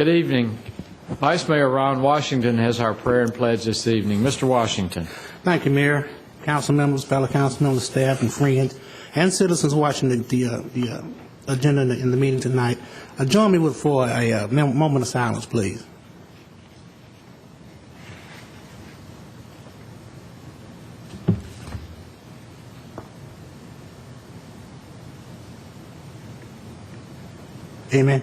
Good evening. Vice Mayor Ron Washington has our prayer and pledge this evening. Mr. Washington. Thank you, Mayor, council members, fellow council members, staff, and friends, and citizens watching the agenda in the meeting tonight. Join me for a moment of silence, please. Amen.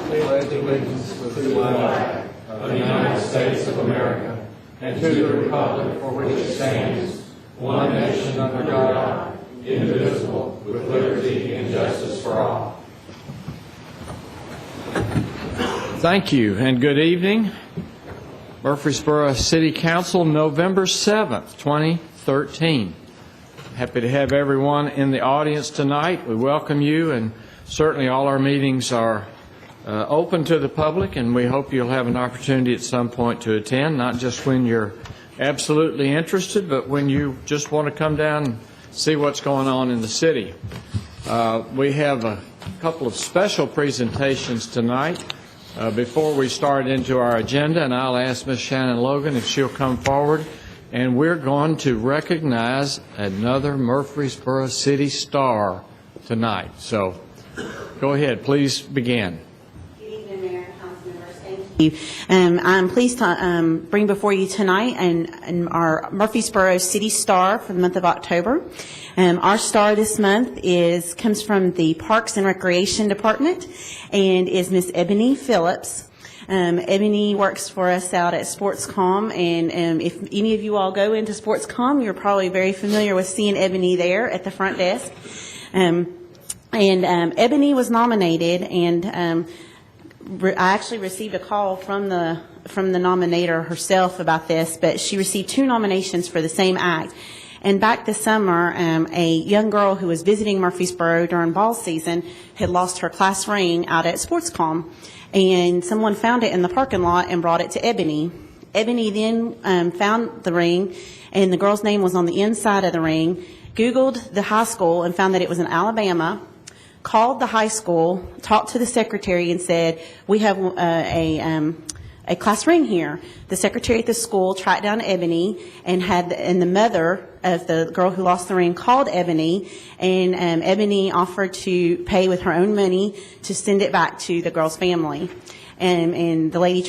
Pledge allegiance to the flag of the United States of America and to the republic for which it stands, one nation under God, indivisible, with liberty and justice for all. Thank you and good evening. Murfreesboro City Council, November 7th, 2013. Happy to have everyone in the audience tonight. We welcome you, and certainly all our meetings are open to the public, and we hope you'll have an opportunity at some point to attend, not just when you're absolutely interested, but when you just want to come down and see what's going on in the city. We have a couple of special presentations tonight before we start into our agenda, and I'll ask Ms. Shannon Logan if she'll come forward. And we're going to recognize another Murfreesboro City star tonight. So go ahead, please begin. Good evening, Mayor and council members. Thank you. I'm pleased to bring before you tonight and our Murfreesboro City star for the month of October. Our star this month comes from the Parks and Recreation Department and is Miss Ebony Phillips. Ebony works for us out at Sportscom, and if any of you all go into Sportscom, you're probably very familiar with seeing Ebony there at the front desk. Ebony was nominated, and I actually received a call from the nominator herself about this, but she received 2 nominations for the same act. And back this summer, a young girl who was visiting Murfreesboro during ball season had lost her class ring out at Sportscom. And someone found it in the parking lot and brought it to Ebony. Ebony then found the ring, and the girl's name was on the inside of the ring, Googled the high school and found that it was in Alabama, called the high school, talked to the secretary and said, we have a class ring here. The secretary at the school tracked down Ebony and the mother of the girl who lost the ring called Ebony, and Ebony offered to pay with her own money to send it back to the girl's family. And the lady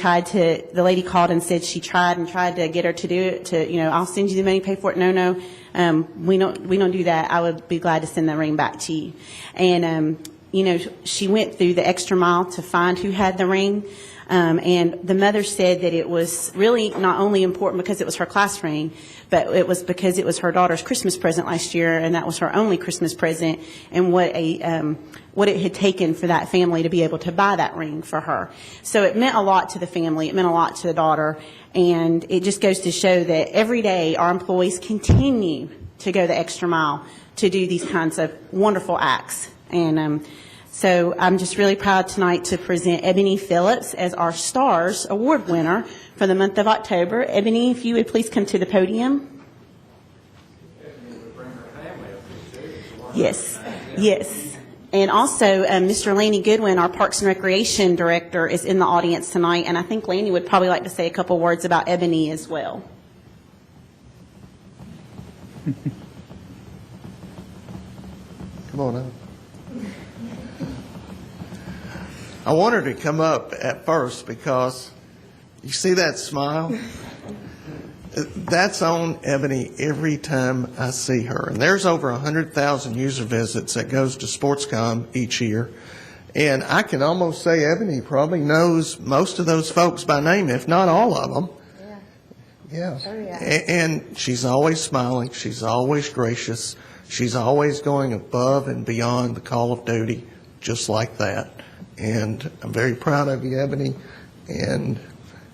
called and said she tried to get her to do it, I'll send you the money, pay for it. No, we don't do that. I would be glad to send the ring back to you. And, she went through the extra mile to find who had the ring. And the mother said that it was really not only important because it was her class ring, but it was because it was her daughter's Christmas present last year, and that was her only Christmas present, and what it had taken for that family to be able to buy that ring for her. So it meant a lot to the family. It meant a lot to the daughter, and it just goes to show that every day our employees continue to go the extra mile to do these kinds of wonderful acts. And so I'm just really proud tonight to present Ebony Phillips as our STARS Award winner for the month of October. Ebony, if you would please come to the podium. Ebony would bring her family up here too. Yes. And also, Mr. Lanny Goodwin, our Parks and Recreation Director, is in the audience tonight, and I think Lanny would probably like to say a couple words about Ebony as well. Come on up. I wanted to come up at first because you see that smile? That's on Ebony every time I see her. And there's over 100,000 user visits that goes to Sportscom each year. And I can almost say Ebony probably knows most of those folks by name, if not all of them. Yeah. Oh, yeah. And she's always smiling. She's always gracious. She's always going above and beyond the call of duty, just like that. And I'm very proud of you, Ebony, and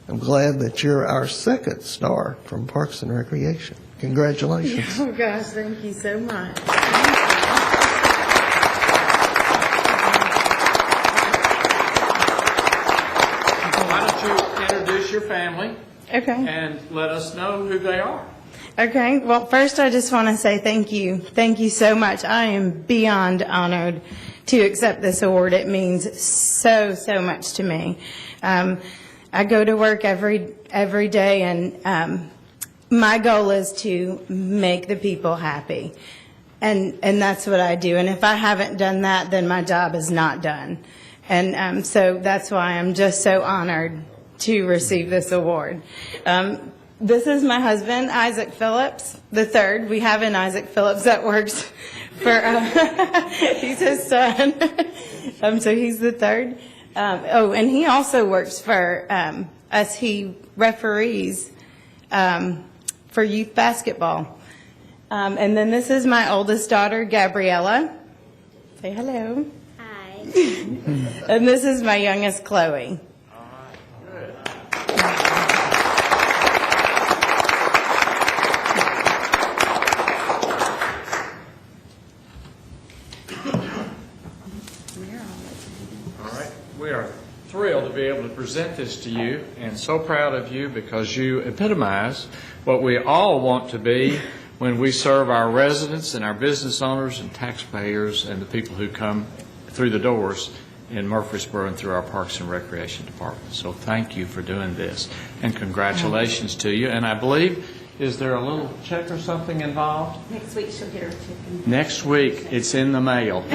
I'm glad that you're our second star from Parks and Recreation. Congratulations. Oh, gosh, thank you so much. Why don't you introduce your family Okay. and let us know who they are? Okay, well, first I just want to say thank you. Thank you so much. I am beyond honored to accept this award. It means so, so much to me. I go to work every day, and my goal is to make the people happy. And that's what I do. And if I haven't done that, then my job is not done. And so that's why I'm just so honored to receive this award. This is my husband, Isaac Phillips III. We have an Isaac Phillips that works for, he's his son. So he's the third. And he also works for us. He referees for youth basketball. And then this is my oldest daughter, Gabriella. Say hello. Hi. And this is my youngest, Chloe. We are thrilled to be able to present this to you, and so proud of you because you epitomize what we all want to be when we serve our residents and our business owners and taxpayers and the people who come through the doors in Murfreesboro and through our Parks and Recreation Department. So thank you for doing this, and congratulations to you. And I believe, is there a little check or something involved? Next week she'll get her chicken. Next week, it's in the mail.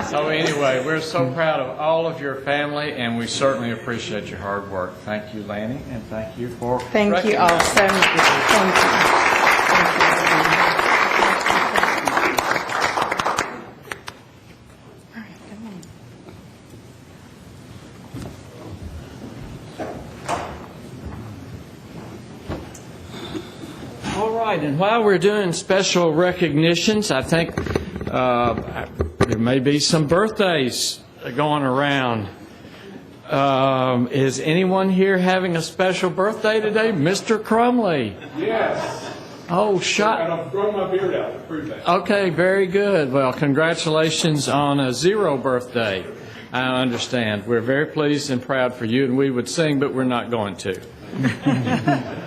So anyway, we're so proud of all of your family, and we certainly appreciate your hard work. Thank you, Lanny, and thank you for Thank you all so much. Thank you. All right, and while we're doing special recognitions, I think there may be some birthdays going around. Is anyone here having a special birthday today? Mr. Crumley? Yes. Oh, And I've grown my beard out to prove that. Okay, very good. Well, congratulations on a 0 birthday. I understand. We're very pleased and proud for you, and we would sing, but we're not going to.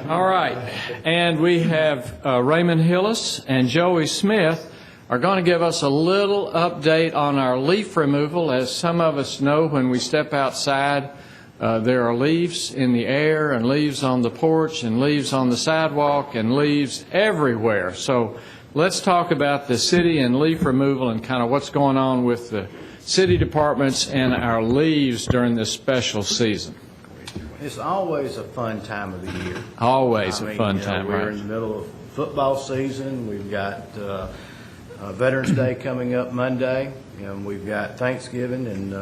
All right. And we have Raymond Hillis and Joey Smith are going to give us a little update on our leaf removal. As some of us know, when we step outside, there are leaves in the air and leaves on the porch and leaves on the sidewalk and leaves everywhere. So let's talk about the city and leaf removal and kind of what's going on with the city departments and our leaves during this special season. It's always a fun time of the year. Always a fun time, We're right? in the middle of football season. We've got Veterans Day coming up Monday, and we've got Thanksgiving and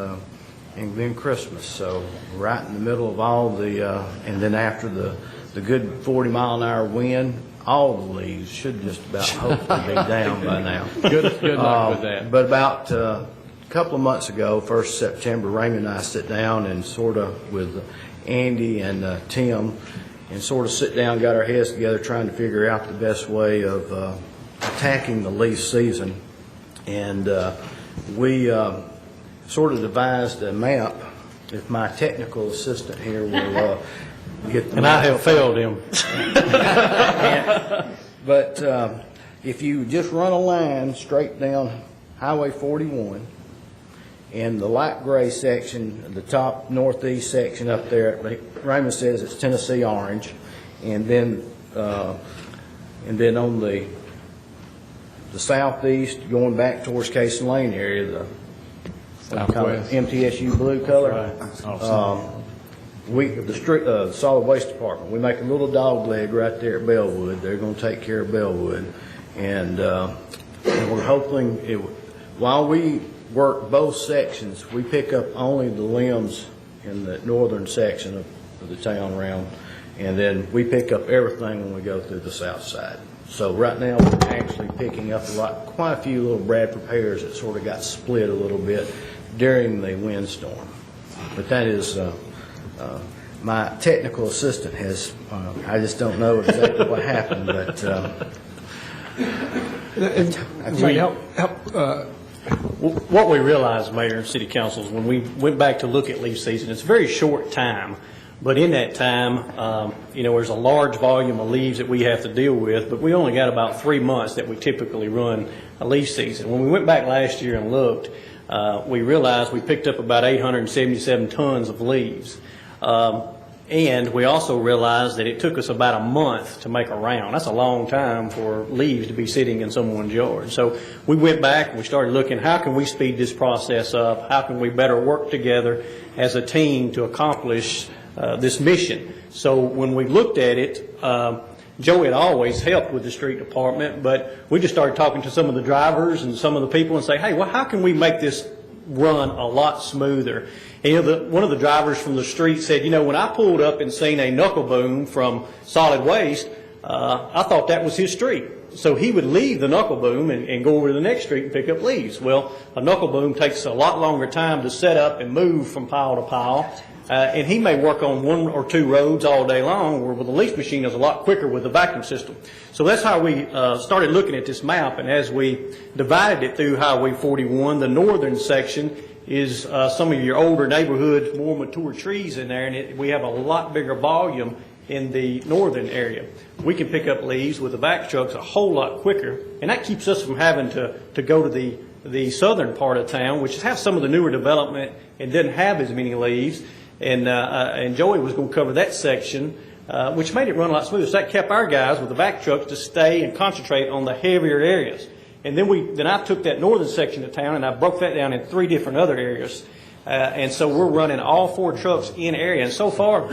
then Christmas. So right in the middle of all the, and then after the good 40-mile-an-hour wind, all the leaves should just about hopefully be down by now. Good luck with that. But about a couple of months ago, 1st September, Raymond and I sit down and sort of with Andy and Tim and sort of sit down, got our heads together trying to figure out the best way of attacking the leaf season. And we sort of devised a map. If my technical assistant here will get the And map. I have failed him. But if you just run a line straight down Highway 41, and the light gray section, the top northeast section up there, Raymond says it's Tennessee orange, and then on the southeast, going back towards Casey Lane area, the Southwest. MTSU blue color. Awesome. The solid waste department, we make a little dog leg right there at Bellwood. They're going to take care of Bellwood, and we're hoping while we work both sections, we pick up only the limbs in the northern section of the town around, and then we pick up everything when we go through the south side. So right now we're actually picking up quite a few little Bradford pears that sort of got split a little bit during the windstorm. But that is my technical assistant has. I just don't know exactly what happened, but What we realized, Mayor and City Council, is when we went back to look at leaf season, it's a very short time But in that time, there's a large volume of leaves that we have to deal with, but we only got about 3 months that we typically run a leaf season. When we went back last year and looked, we realized we picked up about 877 tons of leaves. And we also realized that it took us about a month to make a round. That's a long time for leaves to be sitting in someone's yard. So we went back and we started looking, how can we speed this process up? How can we better work together as a team to accomplish this mission? So when we looked at it, Joe had always helped with the street department, but we just started talking to some of the drivers and some of the people and say, hey, well, how can we make this run a lot smoother? And, one of the drivers from the street said, when I pulled up and seen a knuckle boom from solid waste, I thought that was his street. So he would leave the knuckle boom and go over to the next street and pick up leaves. Well, a knuckle boom takes a lot longer time to set up and move from pile to pile. And he may work on 1 or 2 roads all day long, where with the leaf machine is a lot quicker with the vacuum system. So that's how we started looking at this map. And as we divided it through Highway 41, the northern section is some of your older neighborhoods, more mature trees in there, and we have a lot bigger volume in the northern area. We can pick up leaves with the vac trucks a whole lot quicker, and that keeps us from having to go to the southern part of town, which has some of the newer development and doesn't have as many leaves. And Joey was going to cover that section, which made it run a lot smoother. So that kept our guys with the vac trucks to stay and concentrate on the heavier areas. And then I took that northern section of town and I broke that down in 3 different other areas. And so we're running all 4 trucks in area. And so far,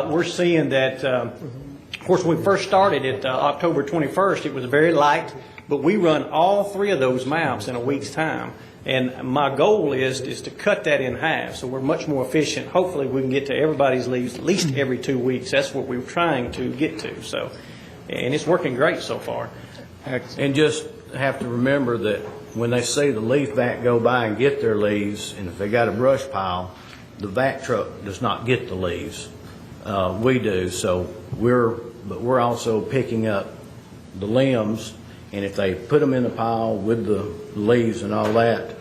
we're seeing that, of course, when we first started at October 21st, it was very light, but we run all 3 of those maps in a week's time. And my goal is to cut that in half, so we're much more efficient. Hopefully, we can get to everybody's leaves at least every 2 weeks. That's what we're trying to get to. So, and it's working great so far. And just have to remember that when they see the leaf vac go by and get their leaves, and if they got a brush pile, the vac truck does not get the leaves. We do. So we're also picking up the limbs, and if they put them in the pile with the leaves and all that,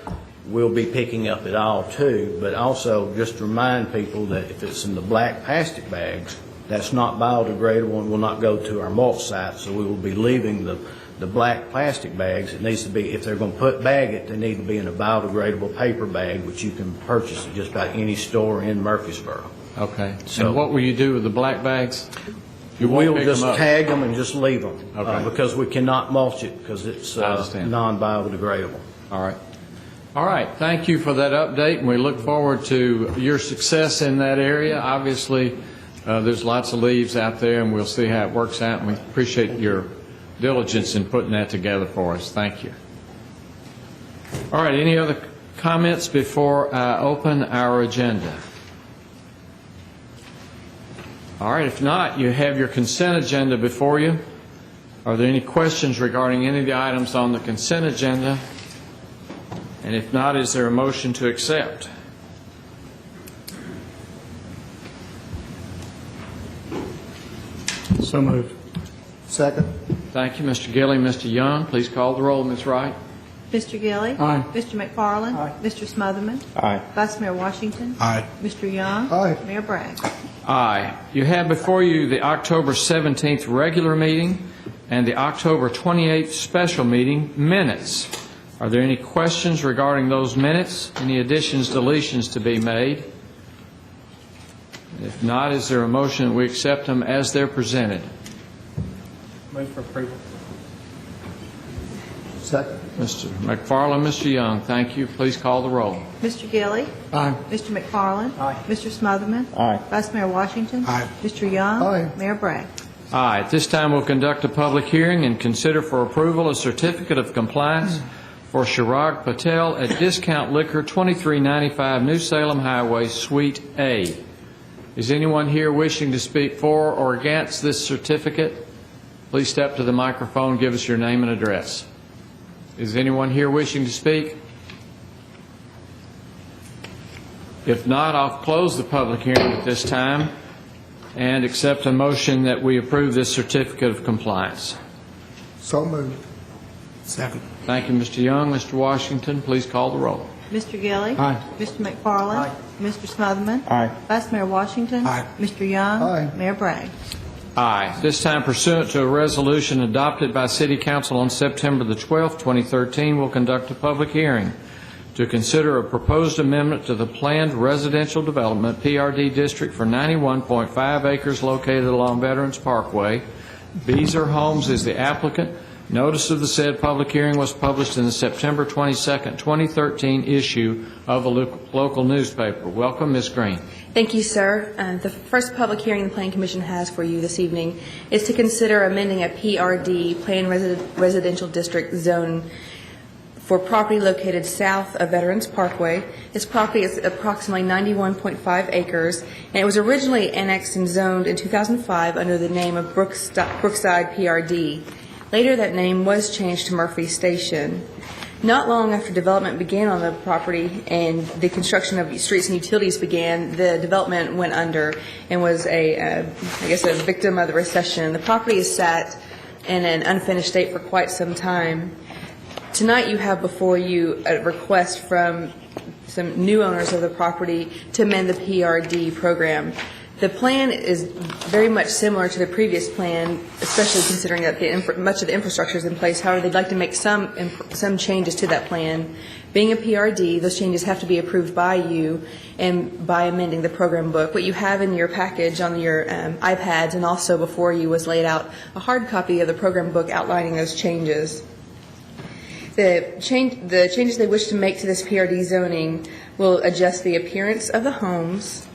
we'll be picking up it all too. But also just remind people that if it's in the black plastic bags, that's not biodegradable and will not go to our mulch site. So we will be leaving the black plastic bags. It needs to be, if they're going to bag it, they need to be in a biodegradable paper bag, which you can purchase at just about any store in Murfreesboro. Okay. So and what will you do with the black bags? You won't We'll pick just them up? tag them and just leave them. Okay. Because we cannot mulch it because it's non-biodegradable. All right. All right. Thank you for that update, and we look forward to your success in that area. Obviously, there's lots of leaves out there, and we'll see how it works out, and we appreciate your diligence in putting that together for us. Thank you. All right. Any other comments before I open our agenda? All right. If not, you have your consent agenda before you. Are there any questions regarding any of the items on the consent agenda? And if not, is there a motion to accept? So moved. Second. Thank you, Mr. Gilly. Mr. Young, please call the roll, Ms. Wright. Mr. Gilly? Aye. Mr. McFarland? Aye. Mr. Smotherman? Aye. Vice Mayor Washington? Aye. Mr. Young? Aye. Mayor Bragg? Aye. You have before you the October 17th regular meeting and the October 28th special meeting minutes. Are there any questions regarding those minutes? Any additions, deletions to be made? If not, is there a motion that we accept them as they're presented? Move for approval. Second. Mr. McFarland, Mr. Young, thank you. Please call the roll. Mr. Gilly? Aye. Mr. McFarland? Aye. Mr. Smotherman? Aye. Vice Mayor Washington? Aye. Mr. Young? Aye. Mayor Bragg? Aye. At this time, we'll conduct a public hearing and consider for approval a certificate of compliance for Chirag Patel at Discount Liquor, 2395 New Salem Highway, Suite A. Is anyone here wishing to speak for or against this certificate? Please step to the microphone, give us your name and address. Is anyone here wishing to speak? If not, I'll close the public hearing at this time and accept a motion that we approve this certificate of compliance. So moved. Second. Thank you, Mr. Young. Mr. Washington, please call the roll. Mr. Gilly. Aye. Mr. McFarland. Mr. Smotherman. Aye. Vice Mayor Washington. Aye. Mr. Young. Aye. Mayor Bragg. Aye. This time pursuant to a resolution adopted by City Council on September the 12th, 2013, we'll conduct a public hearing to consider a proposed amendment to the planned residential development PRD district for 91.5 acres located along Veterans Parkway. Beazer Homes is the applicant. Notice of the said public hearing was published in the September 22nd, 2013 issue of a local newspaper. Welcome, Ms. Green. Thank you, sir. The first public hearing the Planning Commission has for you this evening is to consider amending a PRD, Planned Residential District Zone, for property located south of Veterans Parkway. This property is approximately 91.5 acres, and it was originally annexed and zoned in 2005 under the name of Brookside PRD. Later, that name was changed to Murphy Station. Not long after development began on the property and the construction of streets and utilities began, the development went under and was a victim of the recession. The property has sat in an unfinished state for quite some time. Tonight you have before you a request from some new owners of the property to amend the PRD program. The plan is very much similar to the previous plan, especially considering that much of the infrastructure is in place. However, they'd like to make some changes to that plan. Being a PRD, those changes have to be approved by you and by amending the program book. What you have in your package on your iPads and also before you was laid out a hard copy of the program book outlining those changes. The changes they wish to make to this PRD zoning will adjust the appearance of the homes,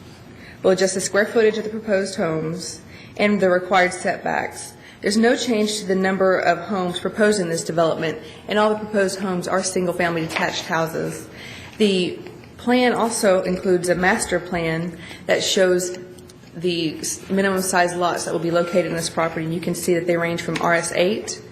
will adjust the square footage of the proposed homes, and the required setbacks. There's no change to the number of homes proposed in this development, and all the proposed homes are single-family detached houses. The plan also includes a master plan that shows the minimum size lots that will be located in this property. And you can see that they range from RS8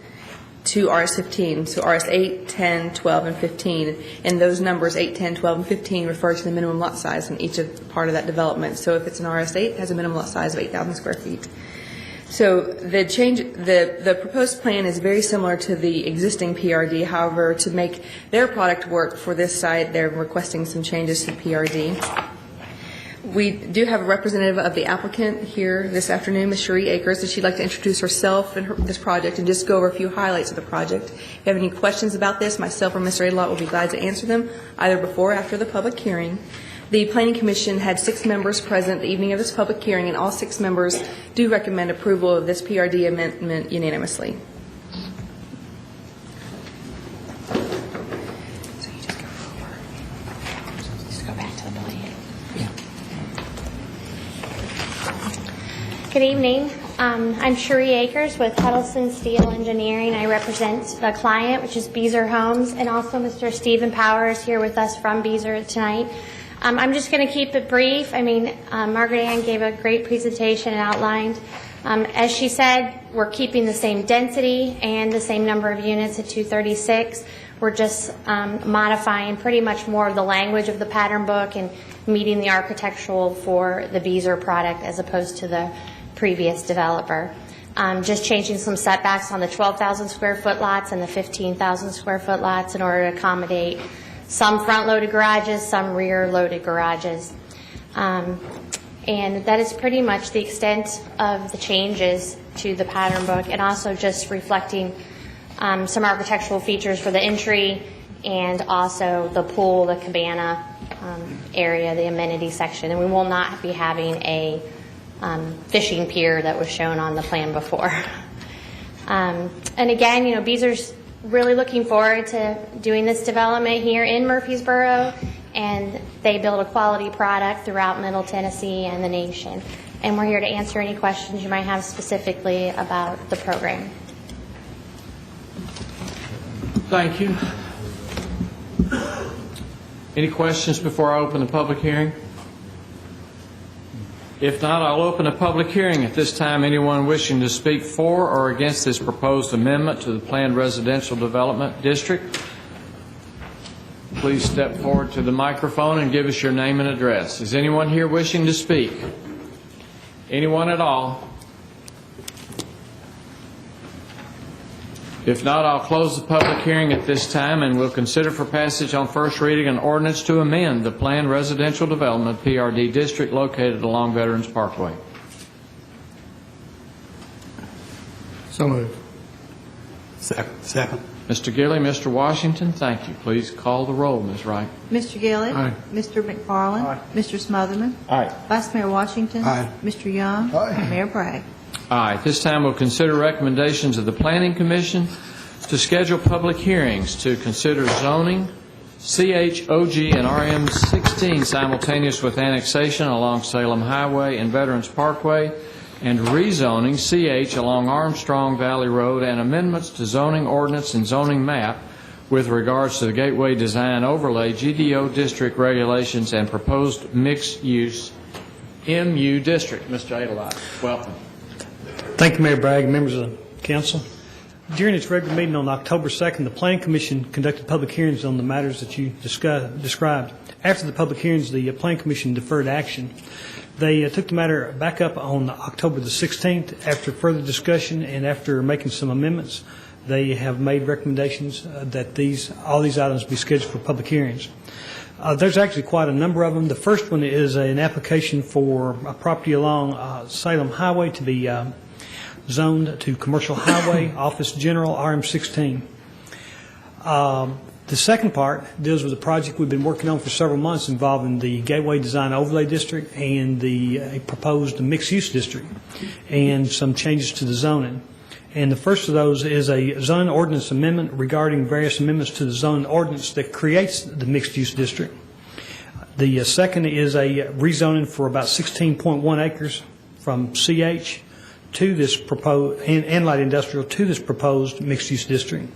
to RS15, so RS8, 10, 12, and 15. And those numbers, 8, 10, 12, and 15, refer to the minimum lot size in each part of that development. So if it's an RS8, it has a minimum lot size of 8,000 square feet. So the proposed plan is very similar to the existing PRD. However, to make their product work for this site, they're requesting some changes to PRD. We do have a representative of the applicant here this afternoon, Ms. Cherie Akers, and she'd like to introduce herself and this project and just go over a few highlights of the project. If you have any questions about this, myself or Mr. Adelot will be glad to answer them either before or after the public hearing. The Planning Commission had 6 members present the evening of this public hearing, and all 6 members do recommend approval of this PRD amendment unanimously. Good evening. I'm Cherie Akers with Huddleston Steel Engineering. I represent the client, which is Beazer Homes, and also Mr. Stephen Powers here with us from Beazer tonight. I'm just going to keep it brief. Margaret Ann gave a great presentation and outlined. As she said, we're keeping the same density and the same number of units at 236. We're just modifying pretty much more of the language of the pattern book and meeting the architectural for the Beazer product as opposed to the previous developer. Just changing some setbacks on the 12,000 square foot lots and the 15,000 square foot lots in order to accommodate some front-loaded garages, some rear-loaded garages. And that is pretty much the extent of the changes to the pattern book, and also just reflecting some architectural features for the entry and also the pool, the cabana area, the amenity section. And we will not be having a fishing pier that was shown on the plan before. And again, Beazer's really looking forward to doing this development here in Murfreesboro, and they build a quality product throughout Middle Tennessee and the nation. And we're here to answer any questions you might have specifically about the program. Thank you. Any questions before I open the public hearing? If not, I'll open a public hearing. At this time, anyone wishing to speak for or against this proposed amendment to the planned residential development district, please step forward to the microphone and give us your name and address. Is anyone here wishing to speak? Anyone at all? If not, I'll close the public hearing at this time, and we'll consider for passage on first reading an ordinance to amend the planned residential development PRD district located along Veterans Parkway. So moved. Second. Mr. Gilly, Mr. Washington, thank you. Please call the roll, Ms. Wright. Mr. Gilly. Aye. Mr. McFarland. Aye. Mr. Smotherman. Aye. Vice Mayor Washington. Aye. Mr. Young. Aye. Mayor Bragg. Aye. At this time, we'll consider recommendations of the Planning Commission to schedule public hearings to consider zoning CHOG and RM16 simultaneous with annexation along Salem Highway and Veterans Parkway, and rezoning CH along Armstrong Valley Road, and amendments to zoning ordinance and zoning map with regards to the Gateway Design Overlay, GDO district regulations, and proposed mixed-use MU district. Mr. Adelite, welcome. Thank you, Mayor Bragg, members of the council. During its regular meeting on October 2nd, the Planning Commission conducted public hearings on the matters that you described. After the public hearings, the Planning Commission deferred action. They took the matter back up on October the 16th. After further discussion and after making some amendments, they have made recommendations that all these items be scheduled for public hearings. There's actually quite a number of them. The first one is an application for a property along Salem Highway to be zoned to commercial highway, office general, RM16. The second part deals with a project we've been working on for several months involving the Gateway Design Overlay District and the proposed mixed-use district and some changes to the zoning. And the first of those is a zoning ordinance amendment regarding various amendments to the zoning ordinance that creates the mixed-use district. The second is a rezoning for about 16.1 acres from CH to this proposed, and light industrial to this proposed mixed-use district.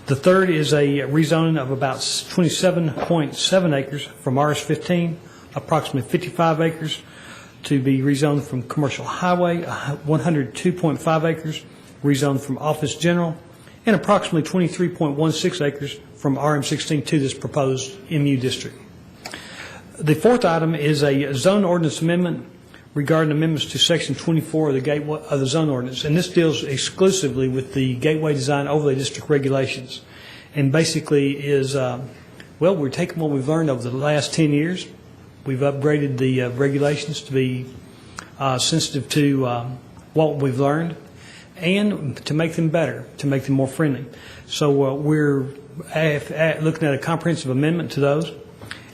The third is a rezoning of about 27.7 acres from RS15, approximately 55 acres, to be rezoned from commercial highway, 102.5 acres, rezoned from office general, and approximately 23.16 acres from RM16 to this proposed MU district. The fourth item is a zone ordinance amendment regarding amendments to Section 24 of the Gateway of the zone ordinance, and this deals exclusively with the Gateway Design Overlay District regulations, and basically is, we're taking what we've learned over the last 10 years. We've upgraded the regulations to be sensitive to what we've learned, and to make them better, to make them more friendly. So we're looking at a comprehensive amendment to those.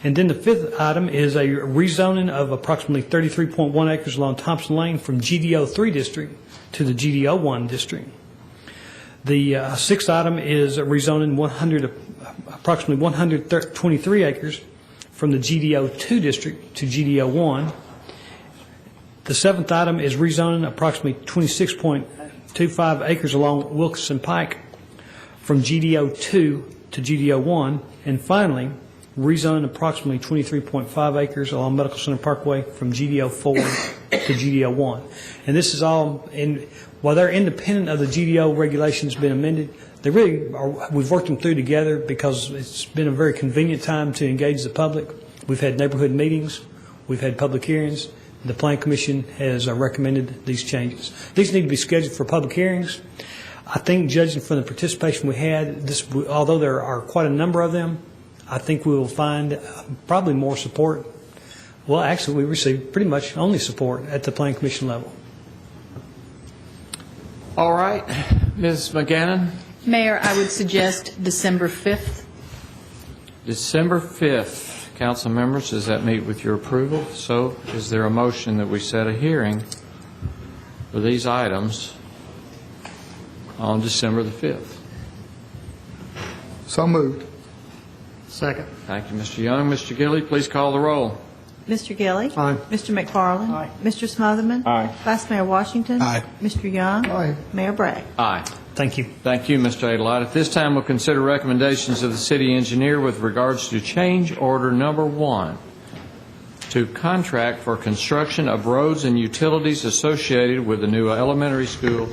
And then the fifth item is a rezoning of approximately 33.1 acres along Thompson Lane from GDO 3 district to the GDO 1 district. The sixth item is a rezoning approximately 123 acres from the GDO 2 district to GDO 1. The seventh item is rezoning approximately 26.25 acres along Wilkinson Pike from GDO 2 to GDO 1. And finally, rezoning approximately 23.5 acres along Medical Center Parkway from GDO 4 to GDO 1. And this is all, while they're independent of the GDO regulations being amended, they really are, we've worked them through together because it's been a very convenient time to engage the public. We've had neighborhood meetings, we've had public hearings. The Planning Commission has recommended these changes. These need to be scheduled for public hearings. I think, judging from the participation we had, although there are quite a number of them, I think we will find probably more support. Well, actually, we received pretty much only support at the Planning Commission level. All right. Ms. McGannon? Mayor, I would suggest December 5th. December 5th. Council members, does that meet with your approval? So is there a motion that we set a hearing for these items on December the 5th? So moved. Second. Thank you, Mr. Young. Mr. Gilly, please call the roll. Mr. Gilly. Aye. Mr. McFarland. Aye. Mr. Smotherman. Aye. Vice Mayor Washington. Aye. Mr. Young. Aye. Mayor Bragg. Aye. Thank you. Thank you, Mr. Adelite. At this time, we'll consider recommendations of the city engineer with regards to change order number 1 to contract for construction of roads and utilities associated with the new elementary school,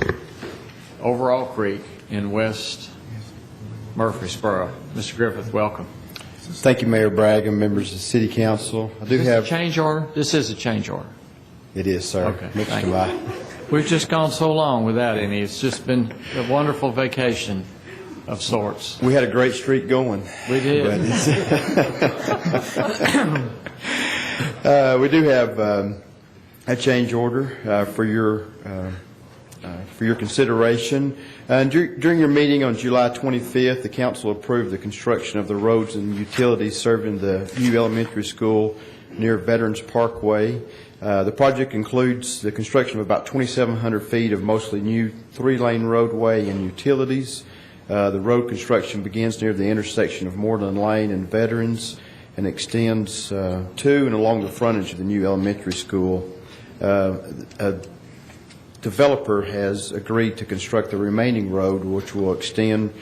Overall Creek, in West Murfreesboro. Mr. Griffith, welcome. Thank you, Mayor Bragg and members of the City Council. I do Is this have... a change order? This is a change order. It is, sir. Okay, Mixed thank to you. my... We've just gone so long without any. It's just been a wonderful vacation of sorts. We had a great streak going. We did. But we do have a change order for your consideration. During your meeting on July 25th, the council approved the construction of the roads and utilities serving the new elementary school near Veterans Parkway. The project includes the construction of about 2,700 feet of mostly new 3-lane roadway and utilities. The road construction begins near the intersection of Moreland Lane and Veterans and extends to and along the frontage of the new elementary school. A developer has agreed to construct the remaining road, which will extend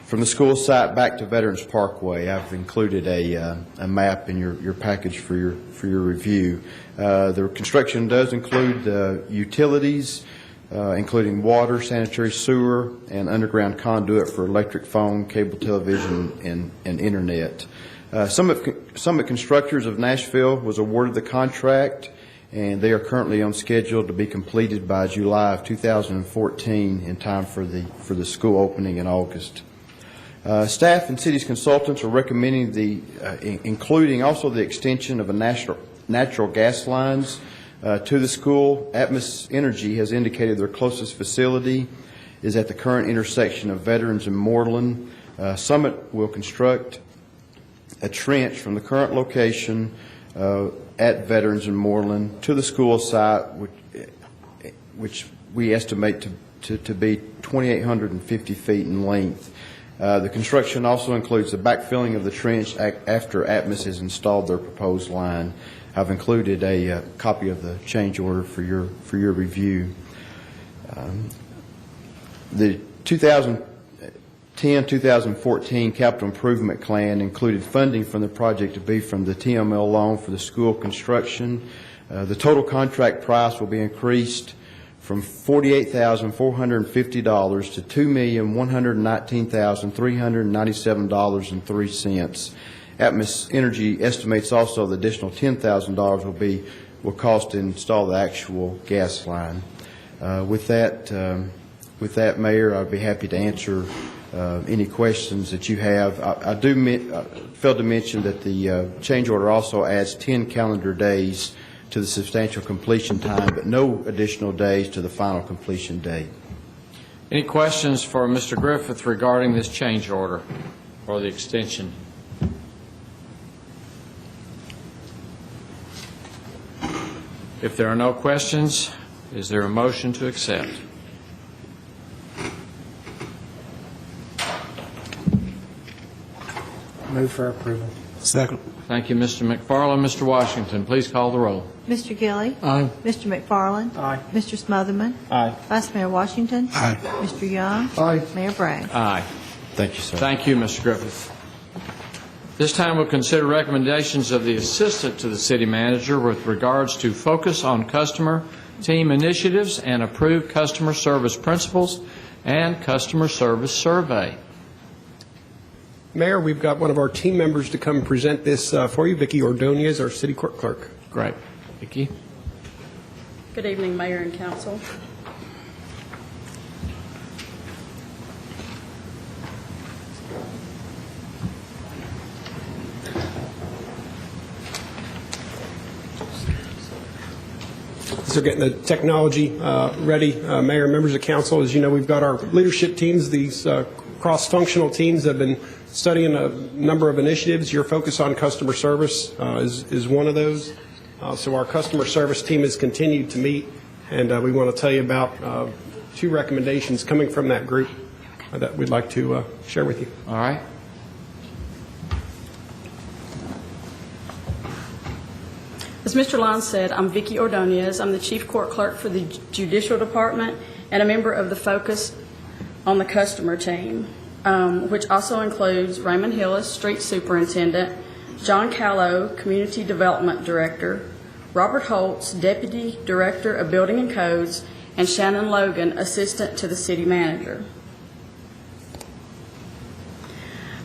from the school site back to Veterans Parkway. I've included a map in your package for your review. The construction does include utilities, including water, sanitary sewer, and underground conduit for electric, phone, cable television, and internet. Summit Constructors of Nashville was awarded the contract, and they are currently on schedule to be completed by July of 2014 in time for the school opening in August. Staff and city's consultants are recommending including also the extension of a natural gas lines to the school. Atmos Energy has indicated their closest facility is at the current intersection of Veterans and Moreland. Summit will construct a trench from the current location at Veterans and Moreland to the school site, which we estimate to be 2,850 feet in length. The construction also includes the backfilling of the trench after Atmos has installed their proposed line. I've included a copy of the change order for your review. The 2010-2014 capital improvement plan included funding from the project to be from the TML loan for the school construction. The total contract price will be increased from $48,450 to $2,119,397.03. Atmos Energy estimates also the additional $10,000 will cost to install the actual gas line. With that, Mayor, I'd be happy to answer any questions that you have. I failed to mention that the change order also adds 10 calendar days to the substantial completion time, but no additional days to the final completion date. Any questions for Mr. Griffith regarding this change order or the extension? If there are no questions, is there a motion to accept? Move for approval. Second. Thank you, Mr. McFarland. Mr. Washington, please call the roll. Mr. Gilly. Aye. Mr. McFarland. Aye. Mr. Smotherman. Aye. Vice Mayor Washington. Aye. Mr. Young. Aye. Mayor Bragg. Aye. Thank you, sir. Thank you, Mr. Griffith. This time we'll consider recommendations of the assistant to the city manager with regards to focus on customer team initiatives and approved customer service principles and customer service survey. Mayor, we've got one of our team members to come present this for you, Vicki Ordonez, our city court clerk. Great. Vicki? Good evening, Mayor and Council. So getting the technology ready, Mayor and members of council, as you know, we've got our leadership teams, these cross-functional teams have been studying a number of initiatives. Your focus on customer service is one of those. So our customer service team has continued to meet, and we want to tell you about 2 recommendations coming from that group that we'd like to share with you. All right. As Mr. Lyons said, I'm Vicki Ordonez. I'm the Chief Court Clerk for the Judicial Department and a member of the Focus on the Customer team, which also includes Raymond Hillis, Street Superintendent, John Callow, Community Development Director, Robert Holtz, Deputy Director of Building and Codes, and Shannon Logan, Assistant to the City Manager.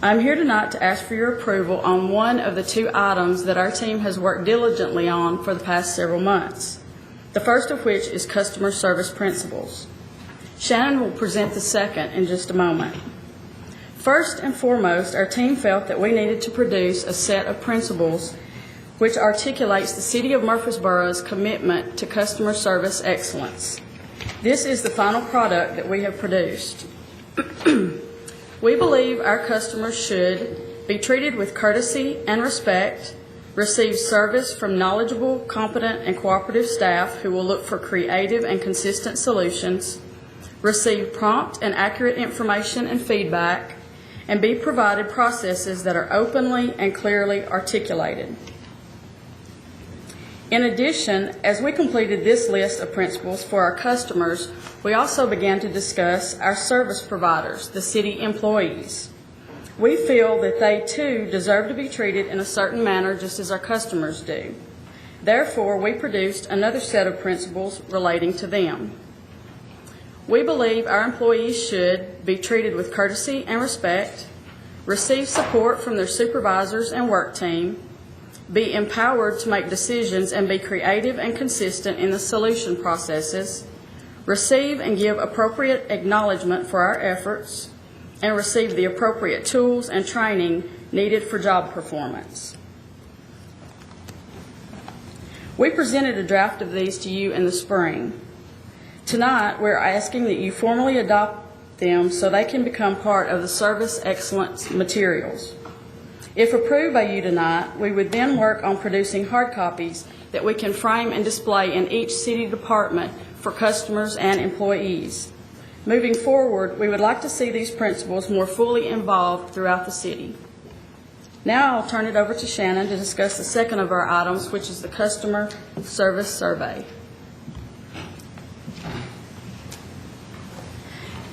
I'm here tonight to ask for your approval on one of the 2 items that our team has worked diligently on for the past several months. the first of which is customer service principles. Shannon will present the second in just a moment. First and foremost, our team felt that we needed to produce a set of principles which articulates the City of Murfreesboro's commitment to customer service excellence. This is the final product that we have produced. We believe our customers should be treated with courtesy and respect, receive service from knowledgeable, competent, and cooperative staff who will look for creative and consistent solutions, receive prompt and accurate information and feedback, and be provided processes that are openly and clearly articulated. In addition, as we completed this list of principles for our customers, we also began to discuss our service providers, the city employees. We feel that they too deserve to be treated in a certain manner just as our customers do. Therefore, we produced another set of principles relating to them. We believe our employees should be treated with courtesy and respect, receive support from their supervisors and work team, be empowered to make decisions and be creative and consistent in the solution processes, receive and give appropriate acknowledgement for our efforts, and receive the appropriate tools and training needed for job performance. We presented a draft of these to you in the spring. Tonight, we're asking that you formally adopt them so they can become part of the service excellence materials. If approved by you tonight, we would then work on producing hard copies that we can frame and display in each city department for customers and employees. Moving forward, we would like to see these principles more fully involved throughout the city. Now I'll turn it over to Shannon to discuss the second of our items, which is the customer service survey.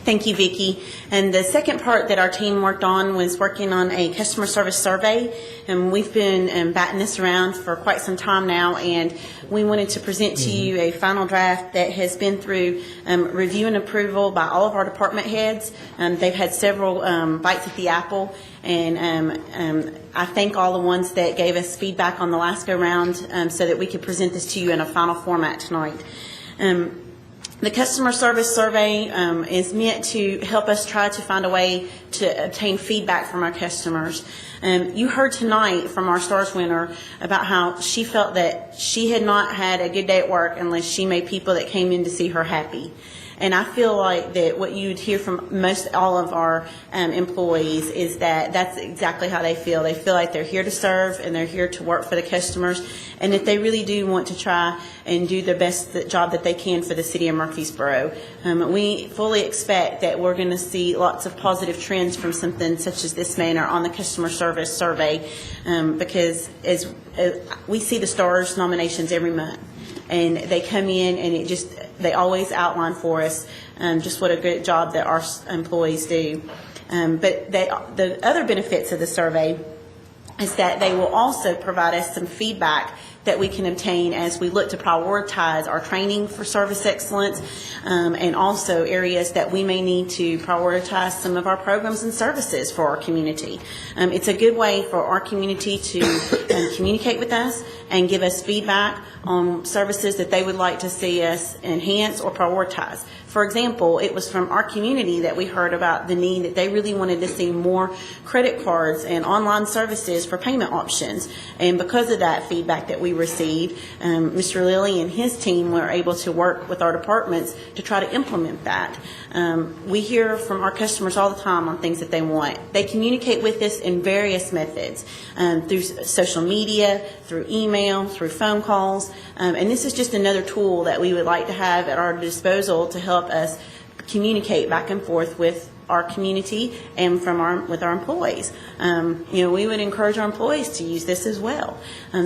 Thank you, Vicki. And the second part that our team worked on was working on a customer service survey. And we've been batting this around for quite some time now, and we wanted to present to you a final draft that has been through review and approval by all of our department heads. They've had several bites at the apple, and I thank all the ones that gave us feedback on the last go-round so that we could present this to you in a final format tonight. The customer service survey is meant to help us try to find a way to obtain feedback from our customers. You heard tonight from our STARS winner about how she felt that she had not had a good day at work unless she made people that came in to see her happy. And I feel like that what you'd hear from most all of our employees is that that's exactly how they feel. They feel like they're here to serve and they're here to work for the customers, and that they really do want to try and do the best job that they can for the city of Murfreesboro. We fully expect that we're going to see lots of positive trends from something such as this manner on the customer service survey, because as we see the STARS nominations every month, and they come in and they always outline for us just what a good job that our employees do. But the other benefits of the survey is that they will also provide us some feedback that we can obtain as we look to prioritize our training for service excellence, and also areas that we may need to prioritize some of our programs and services for our community. It's a good way for our community to communicate with us and give us feedback on services that they would like to see us enhance or prioritize. For example, it was from our community that we heard about the need that they really wanted to see more credit cards and online services for payment options. And because of that feedback that we received, Mr. Lilly and his team were able to work with our departments to try to implement that. We hear from our customers all the time on things that they want. They communicate with us in various methods, through social media, through email, through phone calls, and this is just another tool that we would like to have at our disposal to help us communicate back and forth with our community and with our employees. We would encourage our employees to use this as well.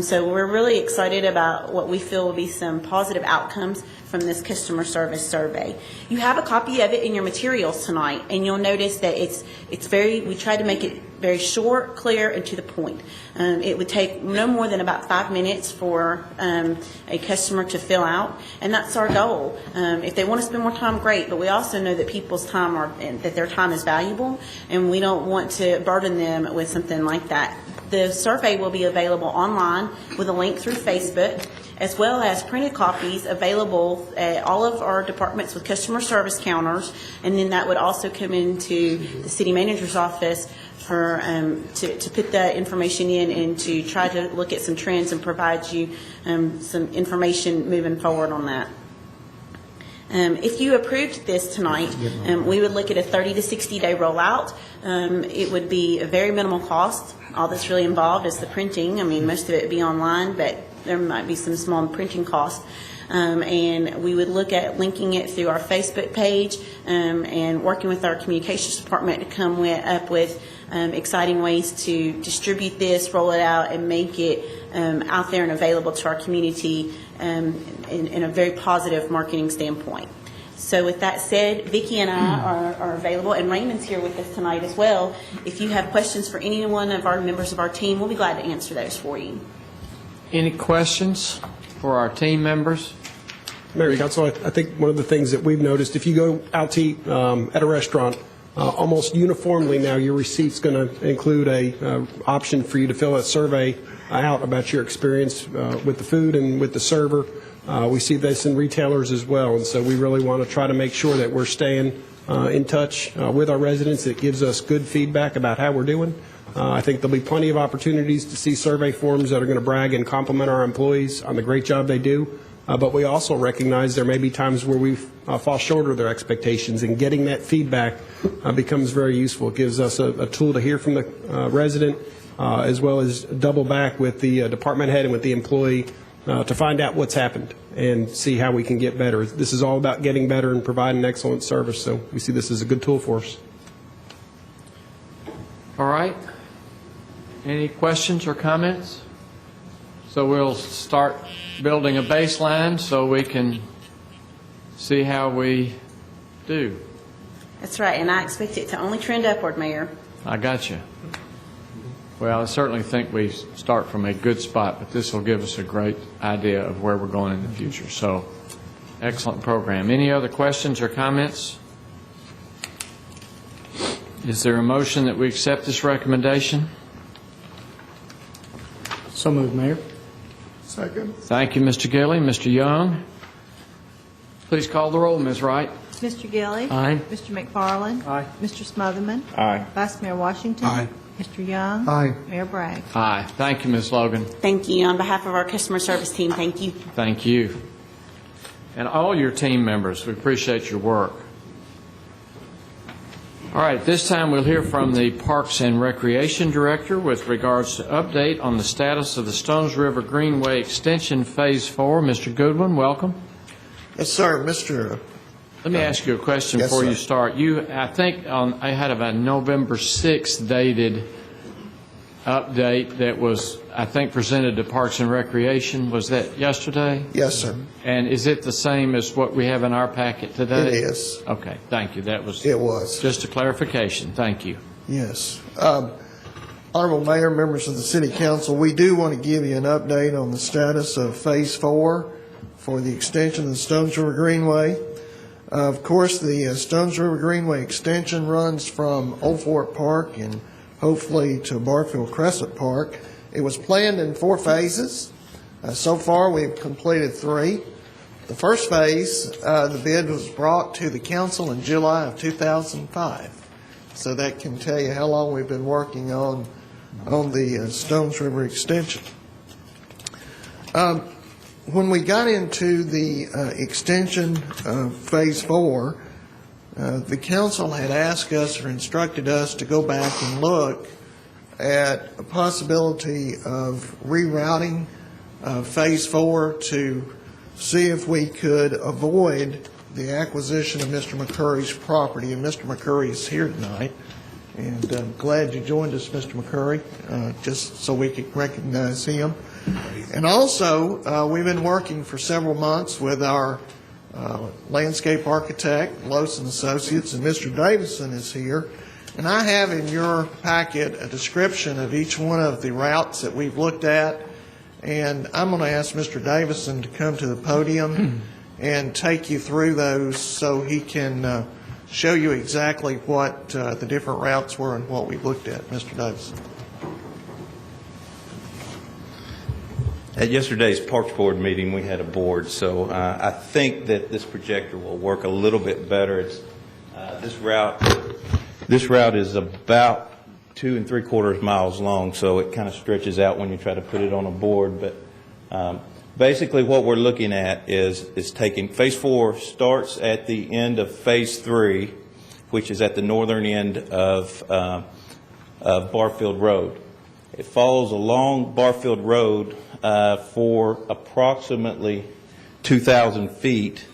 So we're really excited about what we feel will be some positive outcomes from this customer service survey. You have a copy of it in your materials tonight, and you'll notice that we tried to make it very short, clear, and to the point. It would take no more than about 5 minutes for a customer to fill out, and that's our goal. If they want to spend more time, great, but we also know that people's time that their time is valuable, and we don't want to burden them with something like that. The survey will be available online with a link through Facebook, as well as printed copies available at all of our departments with customer service counters, and then that would also come into the city manager's office for to put that information in and to try to look at some trends and provide you some information moving forward on that. If you approved this tonight, we would look at a 30 to 60 day rollout. It would be a very minimal cost. All that's really involved is the printing. I mean, most of it would be online, but there might be some small printing costs. And we would look at linking it through our Facebook page and working with our communications department to come up with exciting ways to distribute this, roll it out, and make it out there and available to our community in a very positive marketing standpoint. So with that said, Vicki and I are available, and Raymond's here with us tonight as well. If you have questions for any one of our members of our team, we'll be glad to answer those for you. Any questions for our team members? Mayor, Council, I think one of the things that we've noticed, if you go out to eat at a restaurant, almost uniformly now your receipt's going to include a option for you to fill a survey out about your experience with the food and with the server. We see this in retailers as well, and so we really want to try to make sure that we're staying in touch with our residents. It gives us good feedback about how we're doing. I think there'll be plenty of opportunities to see survey forms that are going to brag and compliment our employees on the great job they do. But we also recognize there may be times where we fall short of their expectations, and getting that feedback becomes very useful. It gives us a tool to hear from the resident, as well as double back with the department head and with the employee to find out what's happened and see how we can get better. This is all about getting better and providing excellent service, so we see this as a good tool for us. All right. Any questions or comments? So we'll start building a baseline so we can see how we do. That's right, and I expect it to only trend upward, Mayor. I got you. Well, I certainly think we start from a good spot, but this will give us a great idea of where we're going in the future. So, excellent program. Any other questions or comments? Is there a motion that we accept this recommendation? So moved, Mayor. Second. Thank you, Mr. Gilly. Mr. Young, please call the roll, Ms. Wright. Mr. Gilly. Aye. Mr. McFarland. Aye. Mr. Smotherman. Aye. Vice Mayor Washington. Aye. Mr. Young. Aye. Mayor Bragg. Aye. Thank you, Ms. Logan. Thank you. On behalf of our customer service team, thank you. Thank you. And all your team members, we appreciate your work. All right, at this time we'll hear from the Parks and Recreation Director with regards to update on the status of the Stones River Greenway Extension Phase 4. Mr. Goodwin, welcome. Yes, sir. Mr. Let me ask you a question Yes, before sir. you start. I think I had a November 6th dated update that was, I think, presented to Parks and Recreation. Was that yesterday? Yes, sir. And is it the same as what we have in our packet today? It is. Okay, thank you. That was It was. just a clarification. Thank you. Yes. Honorable Mayor, members of the City Council, we do want to give you an update on the status of Phase 4 for the extension of the Stones River Greenway. Of course, the Stones River Greenway extension runs from Old Fort Park and hopefully to Barfield Crescent Park. It was planned in 4 phases. So far, we've completed 3. The first phase, the bid was brought to the council in July of 2005. So that can tell you how long we've been working on the Stones River extension. When we got into the extension of Phase 4, the council had asked us or instructed us to go back and look at a possibility of rerouting Phase 4 to see if we could avoid the acquisition of Mr. McCurry's property. And Mr. McCurry is here tonight, and I'm glad you joined us, Mr. McCurry, just so we could recognize him. And also, we've been working for several months with our landscape architect, Lowson Associates, and Mr. Davison is here. And I have in your packet a description of each one of the routes that we've looked at. And I'm going to ask Mr. Davison to come to the podium and take you through those so he can show you exactly what the different routes were and what we looked at. Mr. Davison. At yesterday's Parks Board meeting, we had a board, so I think that this projector will work a little bit better. It's this route is about 2 3/4 miles long, so it kind of stretches out when you try to put it on a board. But basically, what we're looking at is taking Phase 4 starts at the end of Phase 3, which is at the northern end of Barfield Road. It follows along Barfield Road for approximately 2,000 feet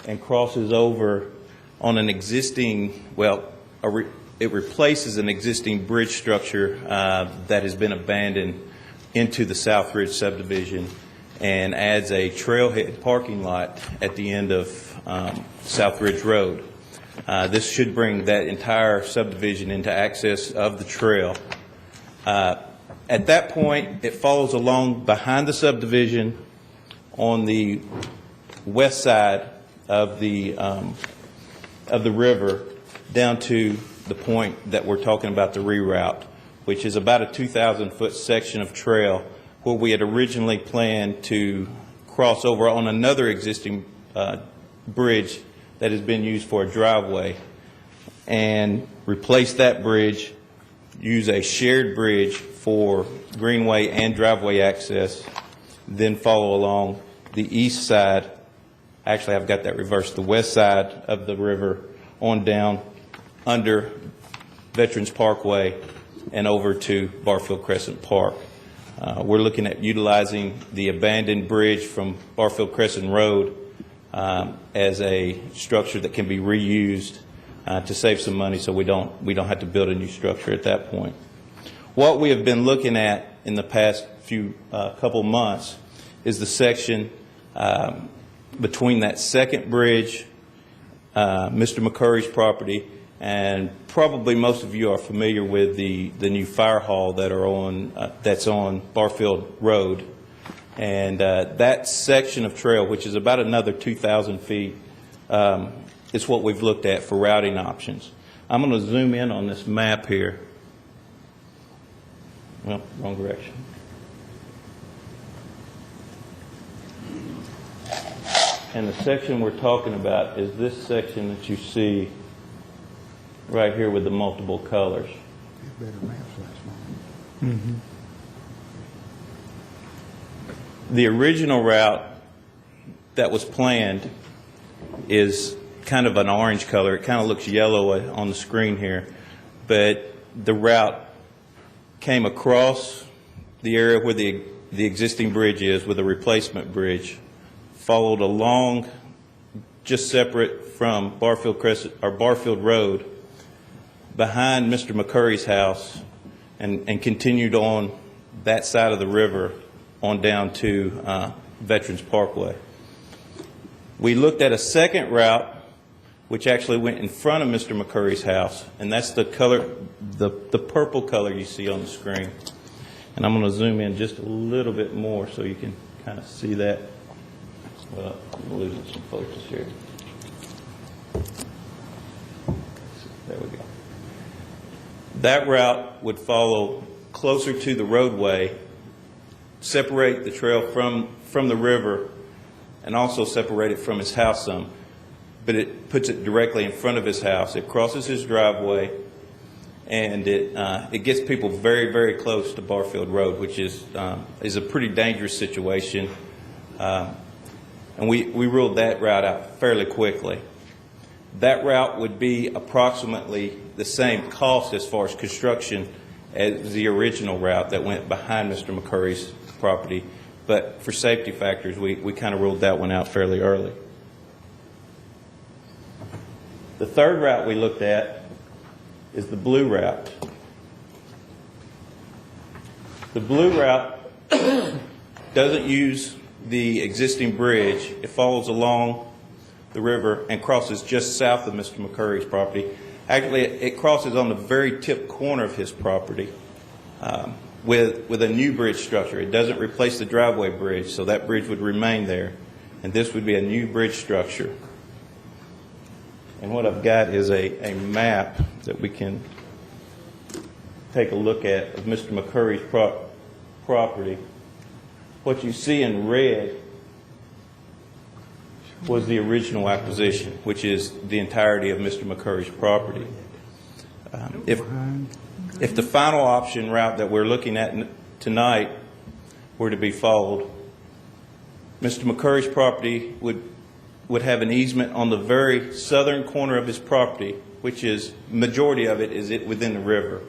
and crosses over on an existing, it replaces an existing bridge structure that has been abandoned into the South Ridge subdivision and adds a trailhead parking lot at the end of South Ridge Road. This should bring that entire subdivision into access of the trail. At that point, it follows along behind the subdivision on the west side of the river down to the point that we're talking about the reroute, which is about a 2,000-foot section of trail where we had originally planned to cross over on another existing bridge that has been used for a driveway and replace that bridge, use a shared bridge for Greenway and driveway access, then follow along the east side. Actually, I've got that reversed. The west side of the river on down under Veterans Parkway and over to Barfield Crescent Park. We're looking at utilizing the abandoned bridge from Barfield Crescent Road as a structure that can be reused to save some money, so we don't have to build a new structure at that point. What we have been looking at in the past couple months is the section between that second bridge, Mr. McCurry's property, and probably most of you are familiar with the new fire hall that's on Barfield Road. And that section of trail, which is about another 2,000 feet, is what we've looked at for routing options. I'm going to zoom in on this map here. Well, wrong direction. And the section we're talking about is this section that you see right here with the multiple colors. Mm-hmm. The original route that was planned is kind of an orange color. It kind of looks yellow on the screen here, but the route came across the area where the existing bridge is with a replacement bridge, followed along just separate from Barfield Crescent or Barfield Road behind Mr. McCurry's house and continued on that side of the river on down to Veterans Parkway. We looked at a second route which actually went in front of Mr. McCurry's house, and that's the color, the purple color you see on the screen. And I'm going to zoom in just a little bit more so you can kind of see that. Well, I'm losing some focus here. There we go. That route would follow closer to the roadway, separate the trail from the river, and also separate it from his house some. But it puts it directly in front of his house. It crosses his driveway, and it gets people very, very close to Barfield Road, which is a pretty dangerous situation. And we ruled that route out fairly quickly. That route would be approximately the same cost as far as construction as the original route that went behind Mr. McCurry's property. But for safety factors, we kind of ruled that one out fairly early. The third route we looked at is the blue route. The blue route doesn't use the existing bridge. It follows along the river and crosses just south of Mr. McCurry's property. Actually, it crosses on the very tip corner of his property with a new bridge structure. It doesn't replace the driveway bridge, so that bridge would remain there. And this would be a new bridge structure. And what I've got is a map that we can take a look at of Mr. McCurry's property. What you see in red was the original acquisition, which is the entirety of Mr. McCurry's property. If the final option route that we're looking at tonight were to be followed, Mr. McCurry's property would have an easement on the very southern corner of his property, which is, majority of it is within the river.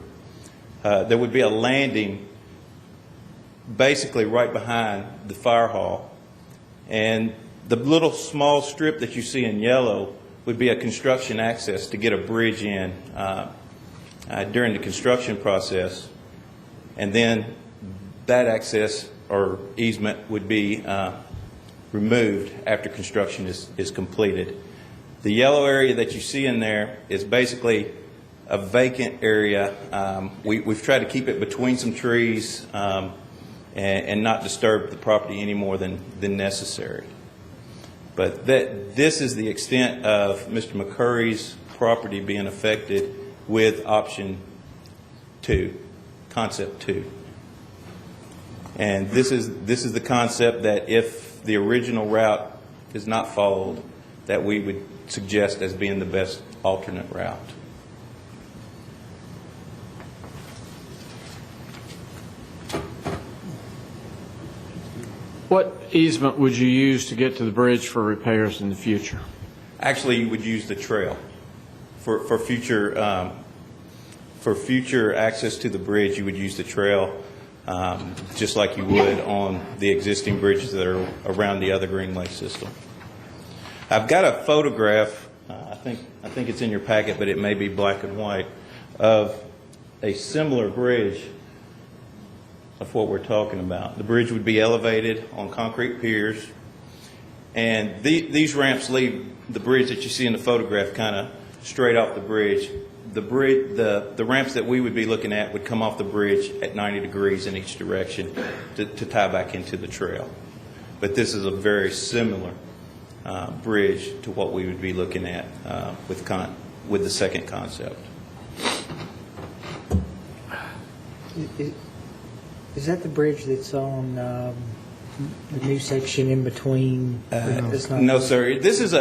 There would be a landing basically right behind the fire hall, and the little small strip that you see in yellow would be a construction access to get a bridge in during the construction process, and then that access or easement would be removed after construction is completed. The yellow area that you see in there is basically a vacant area. We've tried to keep it between some trees and not disturb the property any more than necessary. But this is the extent of Mr. McCurry's property being affected with option 2, concept 2. And this is the concept that if the original route is not followed, that we would suggest as being the best alternate route. What easement would you use to get to the bridge for repairs in the future? Actually, you would use the trail for future access to the bridge. You would use the trail just like you would on the existing bridges that are around the other Greenway system. I've got a photograph. I think it's in your packet, but it may be black and white, of a similar bridge of what we're talking about. The bridge would be elevated on concrete piers, and these ramps leave the bridge that you see in the photograph kind of straight off the bridge. The ramps that we would be looking at would come off the bridge at 90 degrees in each direction to tie back into the trail. But this is a very similar bridge to what we would be looking at with the second concept. Is that the bridge that's on the new section in between? No, sir. This is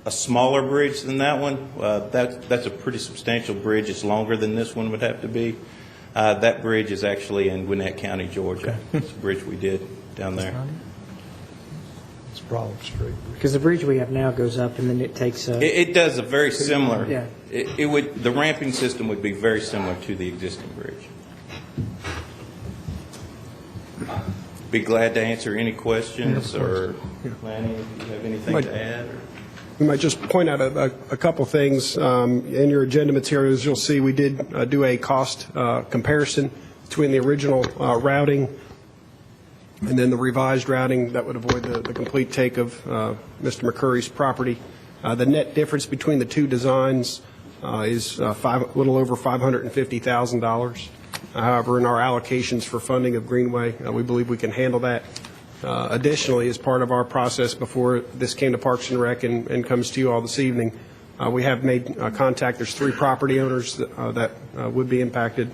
a smaller bridge than that one. That's a pretty substantial bridge. It's longer than this one would have to be. That bridge is actually in Gwinnett County, Georgia. It's a bridge we did down there. It's Broad Street. Because the bridge we have now goes up and then it takes a... It does a very similar. Yeah. The ramping system would be very similar to the existing bridge. Be glad to answer any questions or planning if you have anything to add. We might just point out a couple things. In your agenda materials, you'll see we did do a cost comparison between the original routing and then the revised routing that would avoid the complete take of Mr. McCurry's property. The net difference between the two designs is a little over $550,000. However, in our allocations for funding of Greenway, we believe we can handle that. Additionally, as part of our process before this came to Parks and Rec and comes to you all this evening, we have made contact. There's 3 property owners that would be impacted.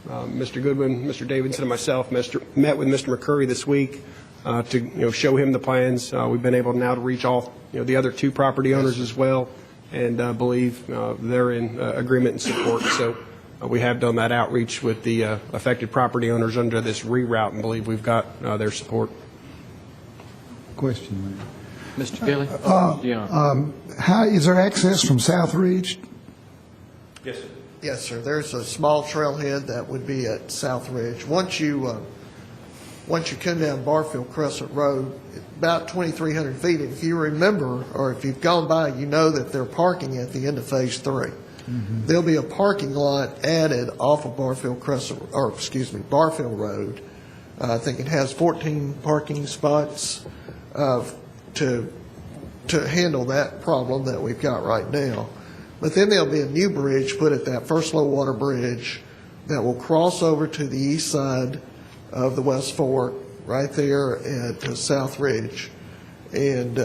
Mr. Goodwin, Mr. Davidson, and myself met with Mr. McCurry this week to show him the plans. We've been able now to reach all the other 2 property owners as well, and believe they're in agreement and support. So we have done that outreach with the affected property owners under this reroute and believe we've got their support. Question, Mayor. Mr. Gilley? How is there access from South Ridge? Yes, sir. Yes, sir. There's a small trailhead that would be at South Ridge. Once you come down Barfield Crescent Road, about 2,300 feet. If you remember, or if you've gone by, you know that they're parking at the end of Phase 3. Mm-hmm. There'll be a parking lot added off of Barfield Road. I think it has 14 parking spots to handle that problem that we've got right now. But then there'll be a new bridge put at that first low water bridge that will cross over to the east side of the West Fork, right there at South Ridge, and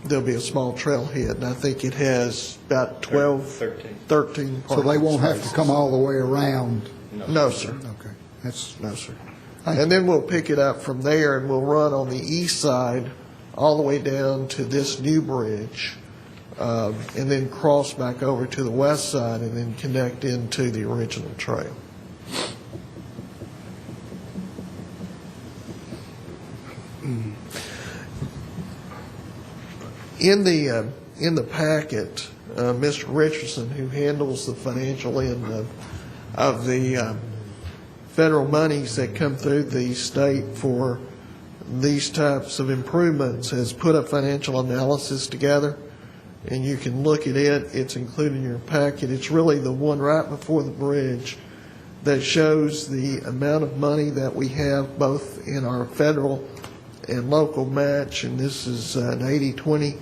there'll be a small trailhead, and I think it has about 13 parking So they won't have to spaces. come all the way around? No, sir. Okay. No, sir. And then we'll pick it up from there, and we'll run on the east side all the way down to this new bridge, and then cross back over to the west side and then connect into the original trail. In the packet, Mr. Richardson, who handles the financial end of the federal monies that come through the state for these types of improvements, has put a financial analysis together, and you can look at it. It's included in your packet. It's really the one right before the bridge that shows the amount of money that we have both in our federal and local match, and this is an 80-20.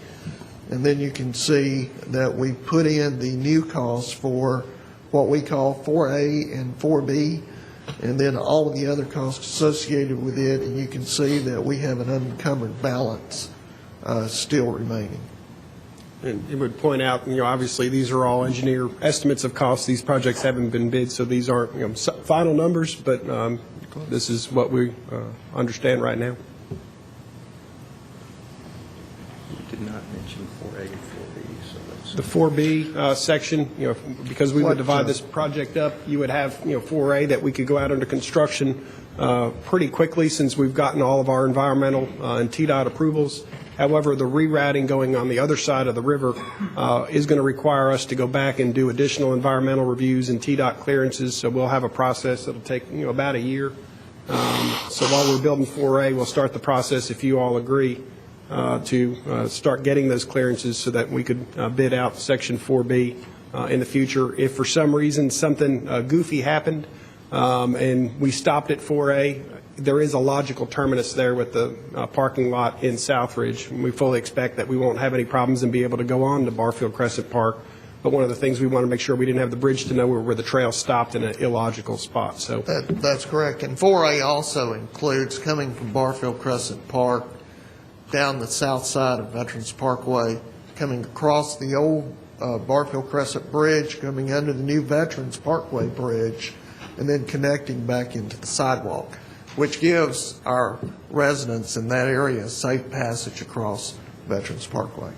And then you can see that we put in the new costs for what we call 4A and 4B, and then all of the other costs associated with it, and you can see that we have an unencumbered balance still remaining. And it would point out, obviously, these are all engineer estimates of costs. These projects haven't been bid, so these aren't, final numbers, but this is what we understand right now. Did not mention 4A and 4B, so that's... The 4B section, because we would divide this project up, you would have, 4A that we could go out under construction pretty quickly since we've gotten all of our environmental and TDOT approvals. However, the rerouting going on the other side of the river is going to require us to go back and do additional environmental reviews and TDOT clearances, so we'll have a process that'll take, about a year. So while we're building 4A, we'll start the process, if you all agree, to start getting those clearances so that we could bid out Section 4B in the future. If for some reason something goofy happened and we stopped at 4A, there is a logical terminus there with the parking lot in Southridge. We fully expect that we won't have any problems and be able to go on to Barfield Crescent Park. But one of the things we want to make sure we didn't have the bridge to nowhere where the trail stopped in an illogical spot. So that's correct. And 4A also includes coming from Barfield Crescent Park down the south side of Veterans Parkway, coming across the old Barfield Crescent Bridge, coming under the new Veterans Parkway Bridge, and then connecting back into the sidewalk, which gives our residents in that area safe passage across Veterans Parkway.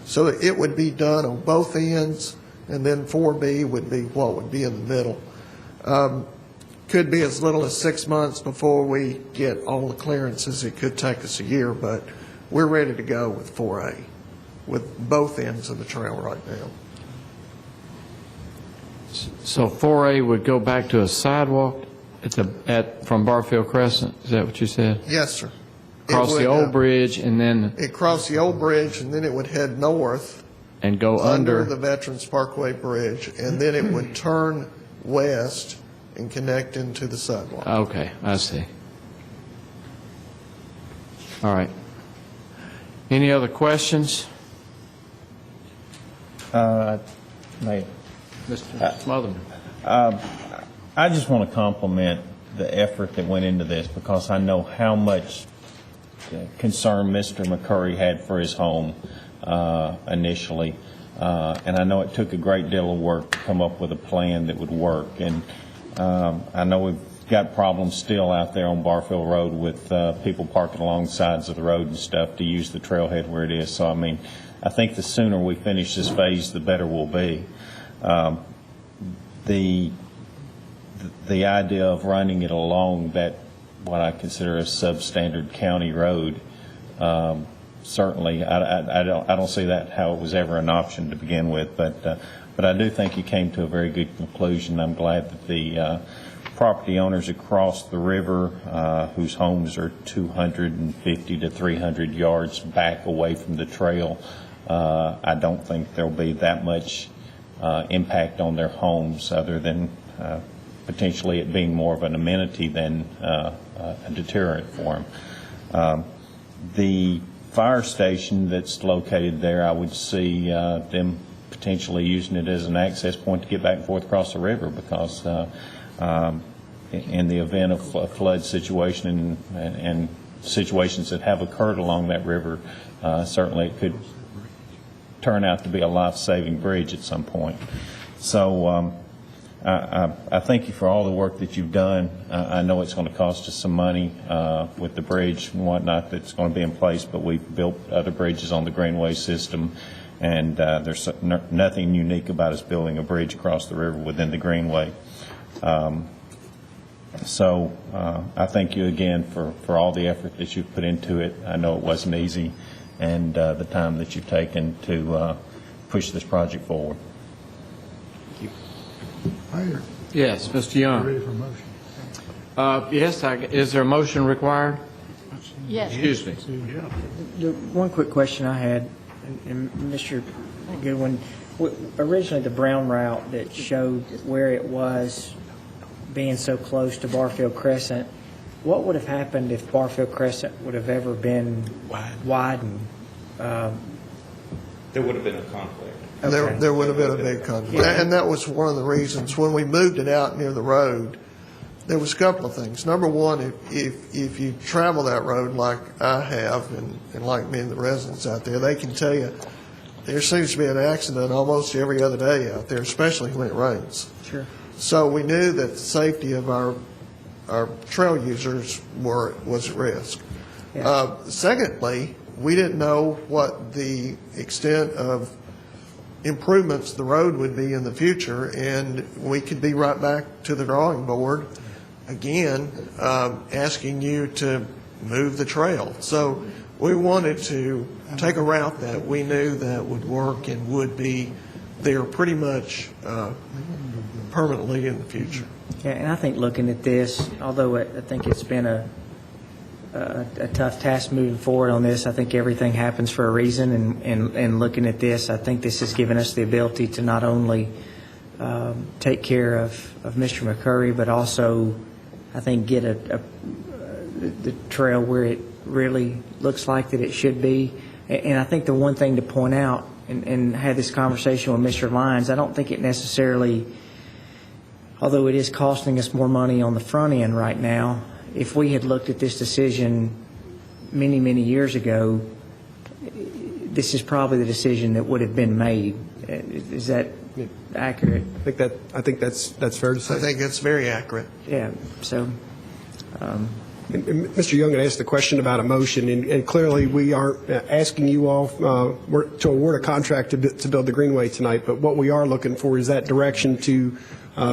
So it would be done on both ends, and then 4B would be what would be in the middle. Could be as little as 6 months before we get all the clearances. It could take us a year, but we're ready to go with 4A, with both ends of the trail right now. So 4A would go back to a sidewalk from Barfield Crescent? Is that what you said? Yes, sir. Cross the old bridge and then... It crossed the old bridge and then it would head north. And go under the Veterans Parkway Bridge, and then it would turn west and connect into the sidewalk. Okay, I see. All right. Any other questions? Mayor. Mr. Smotherman. I just want to compliment the effort that went into this because I know how much concern Mr. McCurry had for his home initially. And I know it took a great deal of work to come up with a plan that would work. And I know we've got problems still out there on Barfield Road with people parking along the sides of the road and stuff to use the trailhead where it is. So, I mean, I think the sooner we finish this phase, the better we'll be. The idea of running it along that, what I consider a substandard county road, certainly, I don't see that how it was ever an option to begin with. But I do think you came to a very good conclusion. I'm glad that the property owners across the river whose homes are 250 to 300 yards back away from the trail, I don't think there'll be that much impact on their homes other than potentially it being more of an amenity than a deterrent for them. The fire station that's located there, I would see them potentially using it as an access point to get back and forth across the river because in the event of a flood situation and situations that have occurred along that river, certainly it could turn out to be a life-saving bridge at some point. So I thank you for all the work that you've done. I know it's going to cost us some money with the bridge and whatnot that's going to be in place, but we've built other bridges on the Greenway system, and there's nothing unique about us building a bridge across the river within the Greenway. So I thank you again for all the effort that you've put into it. I know it wasn't easy, and the time that you've taken to push this project forward. Mayor. Yes, Mr. Young. Ready for motion? Yes, is there a motion required? Yes. Excuse me. The one quick question I had, and Mr. Goodwin, originally the Brown route that showed where it was being so close to Barfield Crescent, what would have happened if Barfield Crescent would have ever been widened? There would have been a conflict. There would have been a big conflict. And that was one of the reasons when we moved it out near the road, there was a couple of things. Number one, if you travel that road like I have and like many of the residents out there, they can tell you there seems to be an accident almost every other day out there, especially when it rains. Sure. So we knew that the safety of our trail users was at risk. Yeah. Secondly, we didn't know what the extent of improvements the road would be in the future, and we could be right back to the drawing board again, asking you to move the trail. So we wanted to take a route that we knew that would work and would be there pretty much permanently in the future. Yeah, and I think looking at this, although I think it's been a tough task moving forward on this, I think everything happens for a reason, and looking at this, I think this has given us the ability to not only take care of Mr. McCurry, but also, I think, get the trail where it really looks like that it should be. And I think the one thing to point out, and had this conversation with Mr. Lyons, I don't think it necessarily, although it is costing us more money on the front end right now, if we had looked at this decision many, many years ago, this is probably the decision that would have been made. Is that accurate? I think that's fair to say. I think it's very accurate. Yeah. So. And Mr. Young had asked the question about a motion, and clearly we aren't asking you all to award a contract to build the Greenway tonight, but what we are looking for is that direction to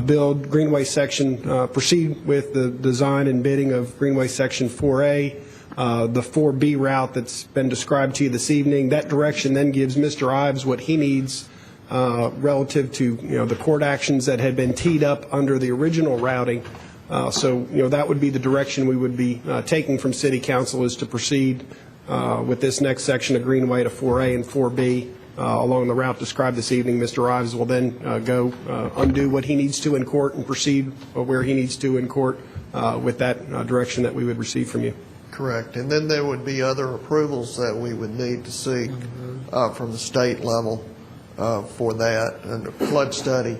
build Greenway section, proceed with the design and bidding of Greenway section 4A, the 4B route that's been described to you this evening. That direction then gives Mr. Ives what he needs relative to the court actions that had been teed up under the original routing. So that would be the direction we would be taking from City Council, is to proceed with this next section of Greenway to 4A and 4B along the route described this evening. Mr. Ives will then go undo what he needs to in court and proceed where he needs to in court with that direction that we would receive from you. Correct. And then there would be other approvals that we would need to seek from the state level for that, and a flood study,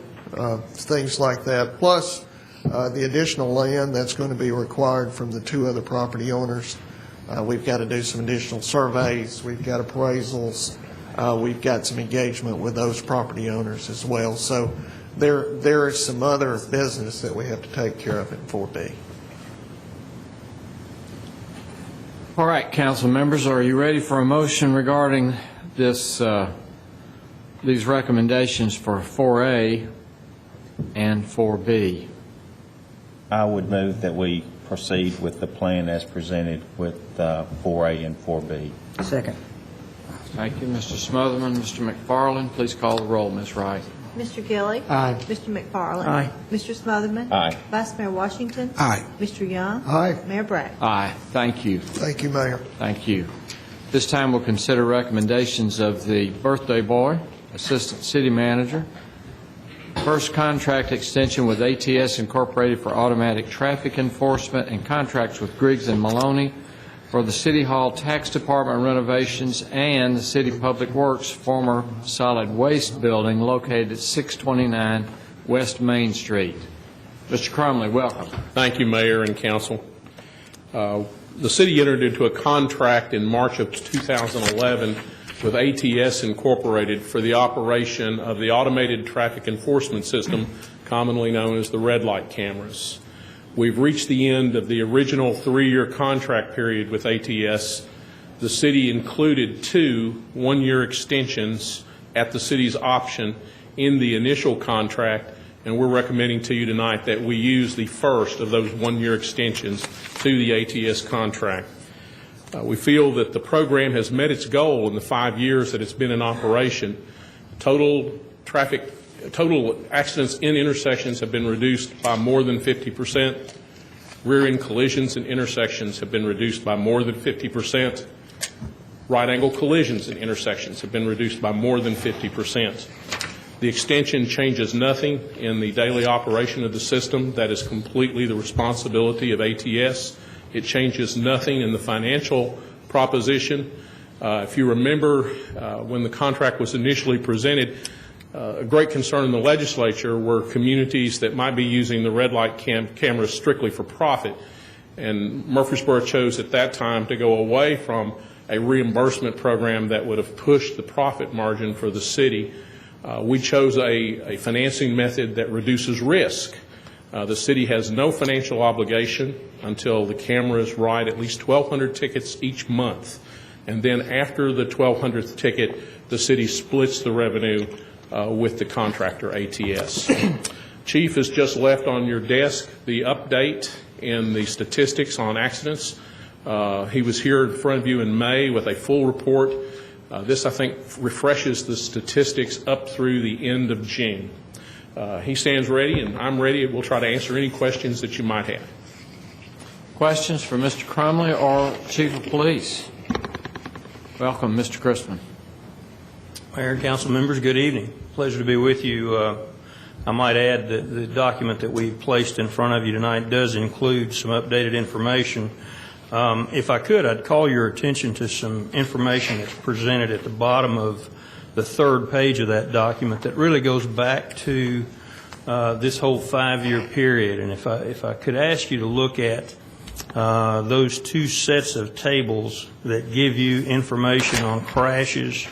things like that. Plus, the additional land that's going to be required from the two other property owners. We've got to do some additional surveys. We've got appraisals. We've got some engagement with those property owners as well. So there is some other business that we have to take care of in 4B. All right, council members, are you ready for a motion regarding this, these recommendations for 4A and 4B? I would move that we proceed with the plan as presented with 4A and 4B. Second. Thank you, Mr. Smotherman. Mr. McFarland, please call the roll. Ms. Wright. Mr. Gilly. Aye. Mr. McFarland. Aye. Mr. Smotherman. Aye. Vice Mayor Washington. Aye. Mr. Young. Aye. Mayor Bragg. Aye. Thank you. Thank you, Mayor. Thank you. This time we'll consider recommendations of the birthday boy, Assistant City Manager. First contract extension with ATS Incorporated for automatic traffic enforcement, and contracts with Griggs and Maloney for the City Hall Tax Department renovations and the City Public Works former solid waste building located at 629 West Main Street. Mr. Crumley, welcome. Thank you, Mayor and Council. The city entered into a contract in March of 2011 with ATS Incorporated for the operation of the automated traffic enforcement system commonly known as the red light cameras. We've reached the end of the original 3-year contract period with ATS. The city included 2 one-year extensions at the city's option in the initial contract, and we're recommending to you tonight that we use the first of those one-year extensions to the ATS contract. We feel that the program has met its goal in the 5 years that it's been in operation. Total accidents in intersections have been reduced by more than 50%. Rear-end collisions in intersections have been reduced by more than 50%. Right-angle collisions in intersections have been reduced by more than 50%. The extension changes nothing in the daily operation of the system. That is completely the responsibility of ATS. It changes nothing in the financial proposition. If you remember, when the contract was initially presented, a great concern in the legislature were communities that might be using the red light cameras strictly for profit. And Murfreesboro chose at that time to go away from a reimbursement program that would have pushed the profit margin for the city. We chose a financing method that reduces risk. The city has no financial obligation until the cameras write at least 1,200 tickets each month. And then after the 1,200th ticket, the city splits the revenue with the contractor, ATS. Chief has just left on your desk the update in the statistics on accidents. He was here in front of you in May with a full report. This, I think, refreshes the statistics up through the end of June. He stands ready, and I'm ready. We'll try to answer any questions that you might have. Questions for Mr. Crumley or Chief of Police? Welcome, Mr. Christman. Mayor and council members, good evening. Pleasure to be with you. I might add that the document that we've placed in front of you tonight does include some updated information. If I could, I'd call your attention to some information that's presented at the bottom of the 3rd page of that document that really goes back to this whole 5-year period. And if I could ask you to look at those 2 sets of tables that give you information on crashes.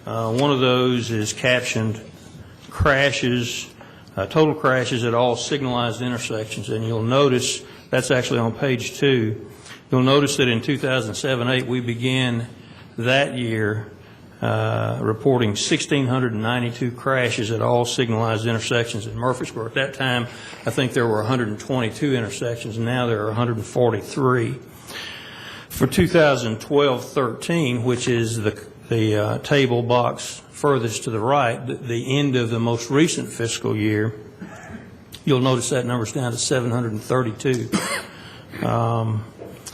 One of those is captioned crashes, total crashes at all signalized intersections, and you'll notice that's actually on page 2. You'll notice that in 2007-8 we began that year reporting 1,692 crashes at all signalized intersections in Murfreesboro. At that time, I think there were 122 intersections, and now there are 143. For 2012-13, which is the table box furthest to the right, the end of the most recent fiscal year, you'll notice that number's down to 732.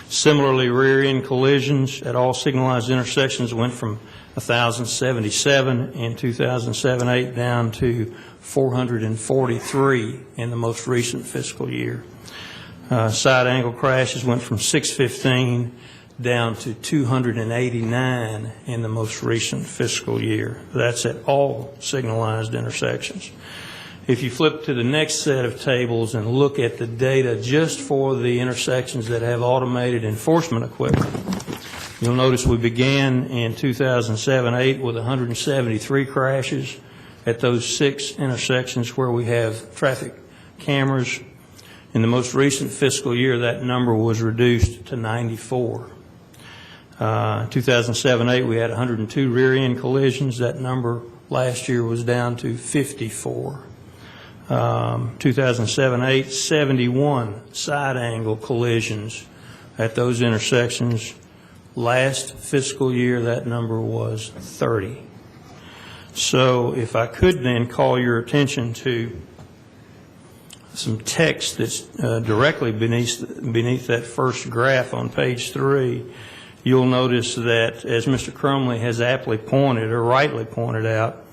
Similarly, rear-end collisions at all signalized intersections went from 1,077 in 2007-8 down to 443 in the most recent fiscal year. Side angle crashes went from 615 down to 289 in the most recent fiscal year. That's at all signalized intersections. If you flip to the next set of tables and look at the data just for the intersections that have automated enforcement equipment, you'll notice we began in 2007-8 with 173 crashes at those 6 intersections where we have traffic cameras. In the most recent fiscal year, that number was reduced to 94. 2007-8, we had 102 rear-end collisions. That number last year was down to 54. 2007-8, 71 side angle collisions at those intersections. Last fiscal year, that number was 30. So if I could then call your attention to some text that's directly beneath that first graph on page 3, you'll notice that, as Mr. Crumley has aptly pointed, or rightly pointed out,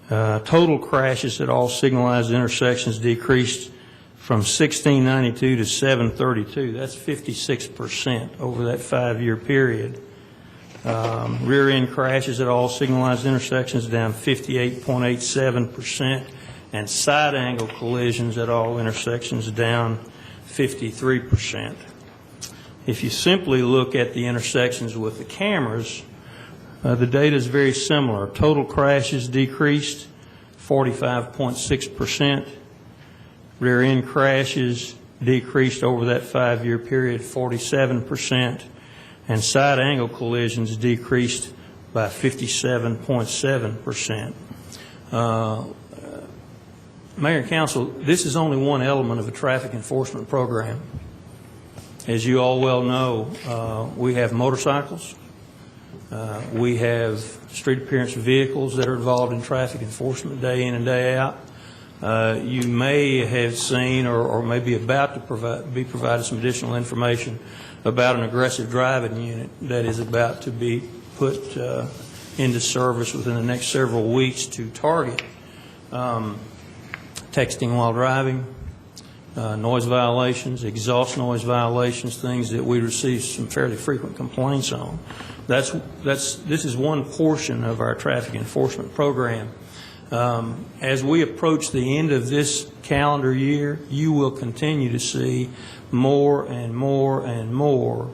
total crashes at all signalized intersections decreased from 1,692 to 732. That's 56% over that 5-year period. Rear-end crashes at all signalized intersections down 58.87%, and side angle collisions at all intersections down 53%. If you simply look at the intersections with the cameras, the data is very similar. Total crashes decreased 45.6%. Rear-end crashes decreased over that 5-year period 47%, and side angle collisions decreased by 57.7%. Mayor and Council, this is only one element of a traffic enforcement program. As you all well know, we have motorcycles, we have street appearance vehicles that are involved in traffic enforcement day in and day out. You may have seen or may be about to be provided some additional information about an aggressive driving unit that is about to be put into service within the next several weeks to target texting while driving, noise violations, exhaust noise violations, things that we receive some fairly frequent complaints on. This is one portion of our traffic enforcement program. As we approach the end of this calendar year, you will continue to see more and more and more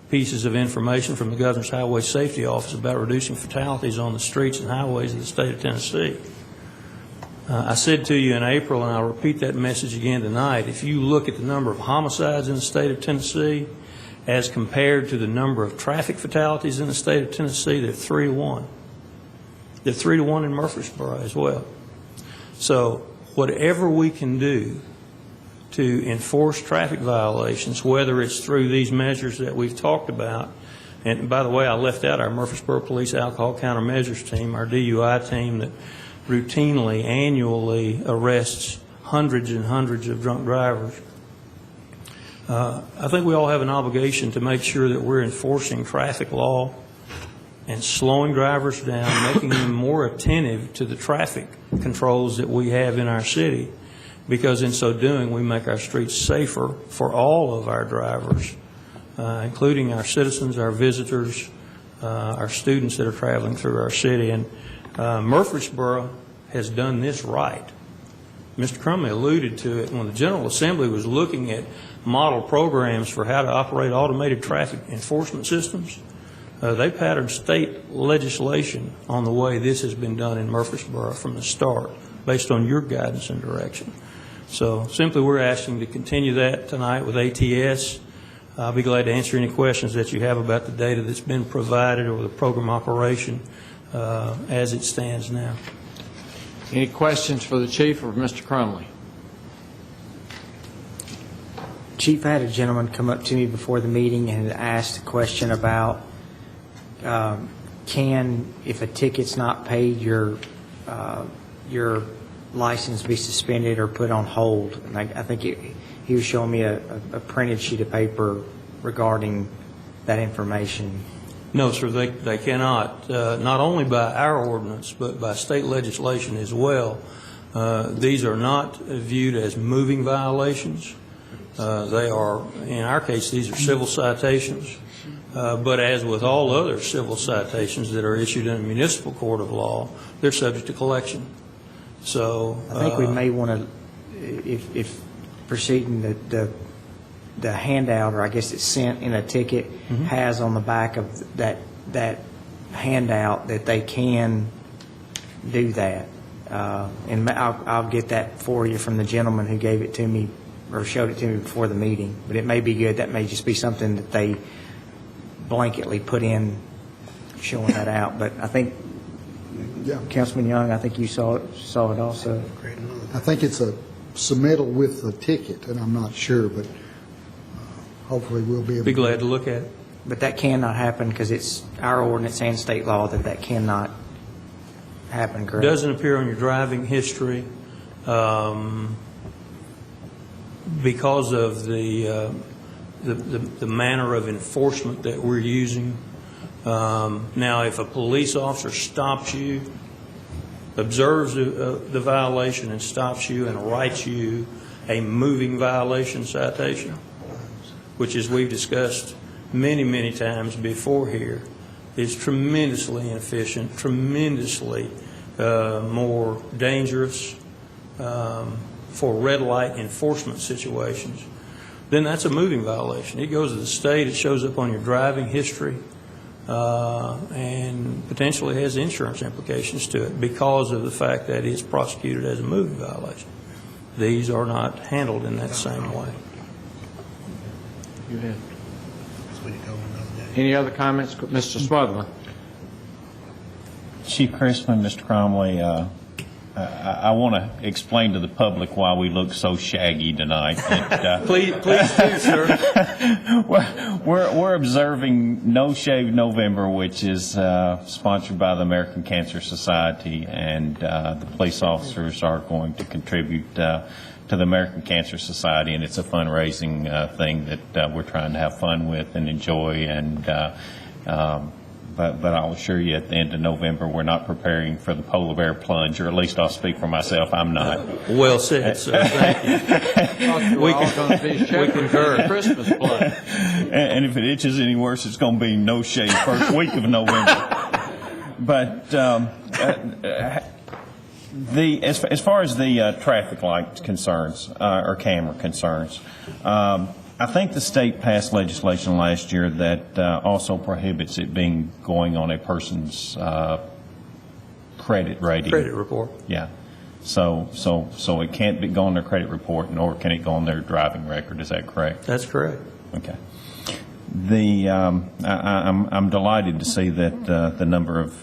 pieces of information from the Governor's Highway Safety Office about reducing fatalities on the streets and highways of the state of Tennessee. I said to you in April, and I'll repeat that message again tonight, if you look at the number of homicides in the state of Tennessee as compared to the number of traffic fatalities in the state of Tennessee, they're 3 to 1. They're 3 to 1 in Murfreesboro as well. So whatever we can do to enforce traffic violations, whether it's through these measures that we've talked about, and by the way, I left out our Murfreesboro Police Alcohol Countermeasures team, our DUI team that routinely, annually arrests hundreds and hundreds of drunk drivers. I think we all have an obligation to make sure that we're enforcing traffic law and slowing drivers down, making them more attentive to the traffic controls that we have in our city, because in so doing we make our streets safer for all of our drivers, including our citizens, our visitors, our students that are traveling through our city. And Murfreesboro has done this right. Mr. Crumley alluded to it when the General Assembly was looking at model programs for how to operate automated traffic enforcement systems. They patterned state legislation on the way this has been done in Murfreesboro from the start, based on your guidance and direction. So simply we're asking to continue that tonight with ATS. I'll be glad to answer any questions that you have about the data that's been provided or the program operation as it stands now. Any questions for the Chief or Mr. Crumley? Chief, I had a gentleman come up to me before the meeting and had asked a question about if a ticket's not paid, your license be suspended or put on hold. And I think he was showing me a printed sheet of paper regarding that information. No, sir, they cannot, not only by our ordinance, but by state legislation as well. These are not viewed as moving violations. They are, in our case, these are civil citations. But as with all other civil citations that are issued in a municipal court of law, they're subject to collection. So I think we may want to, if proceeding the handout, or I guess it's sent in a ticket, has on the back of that handout that they can do that. And I'll get that for you from the gentleman who gave it to me or showed it to me before the meeting. But it may be good. That may just be something that they blanketly put in showing that out. But I think, Councilman Young, I think you saw it also. I think it's a submittal with the ticket, and I'm not sure, but hopefully we'll be able be glad to look at it. But that cannot happen because it's our ordinance and state law that cannot happen, correct? It doesn't appear on your driving history because of the manner of enforcement that we're using. Now, if a police officer stops you, observes the violation and stops you and writes you a moving violation citation, which, as we've discussed many, many times before here, is tremendously inefficient, tremendously more dangerous for red light enforcement situations, then that's a moving violation. It goes to the state, it shows up on your driving history, and potentially has insurance implications to it because of the fact that it's prosecuted as a moving violation. these are not handled in that same way. You had. Any other comments, Mr. Smotherman? Chief Crispin, Mr. Cromley, I want to explain to the public why we look so shaggy tonight. Please do, sir. We're observing No Shave November, which is sponsored by the American Cancer Society, and the police officers are going to contribute to the American Cancer Society, and it's a fundraising thing that we're trying to have fun with and enjoy. And But I'll assure you, at the end of November, we're not preparing for the polar bear plunge, or at least I'll speak for myself. I'm not. Well said, sir. Thank you. We concur. Christmas plunge. And if it itches any worse, it's going to be no shave first week of November. But as far as the traffic light concerns or camera concerns. I think the state passed legislation last year that also prohibits it being going on a person's credit rating. Credit report. Yeah. So it can't be go on their credit report, nor can it go on their driving record. Is that correct? That's correct. Okay. I'm delighted to see that the number of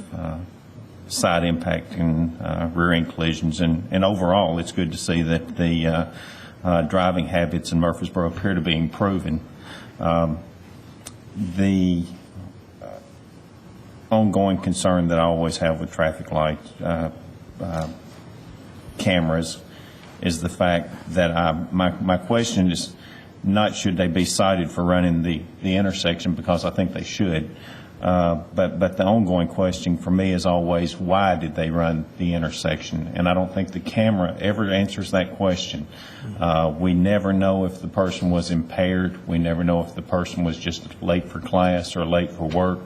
side impact and rear end collisions, and overall, it's good to see that the driving habits in Murfreesboro appear to be improving. The ongoing concern that I always have with traffic light cameras is the fact that my question is not should they be cited for running the intersection, because I think they should. But the ongoing question for me is always, why did they run the intersection? And I don't think the camera ever answers that question. We never know if the person was impaired. We never know if the person was just late for class or late for work.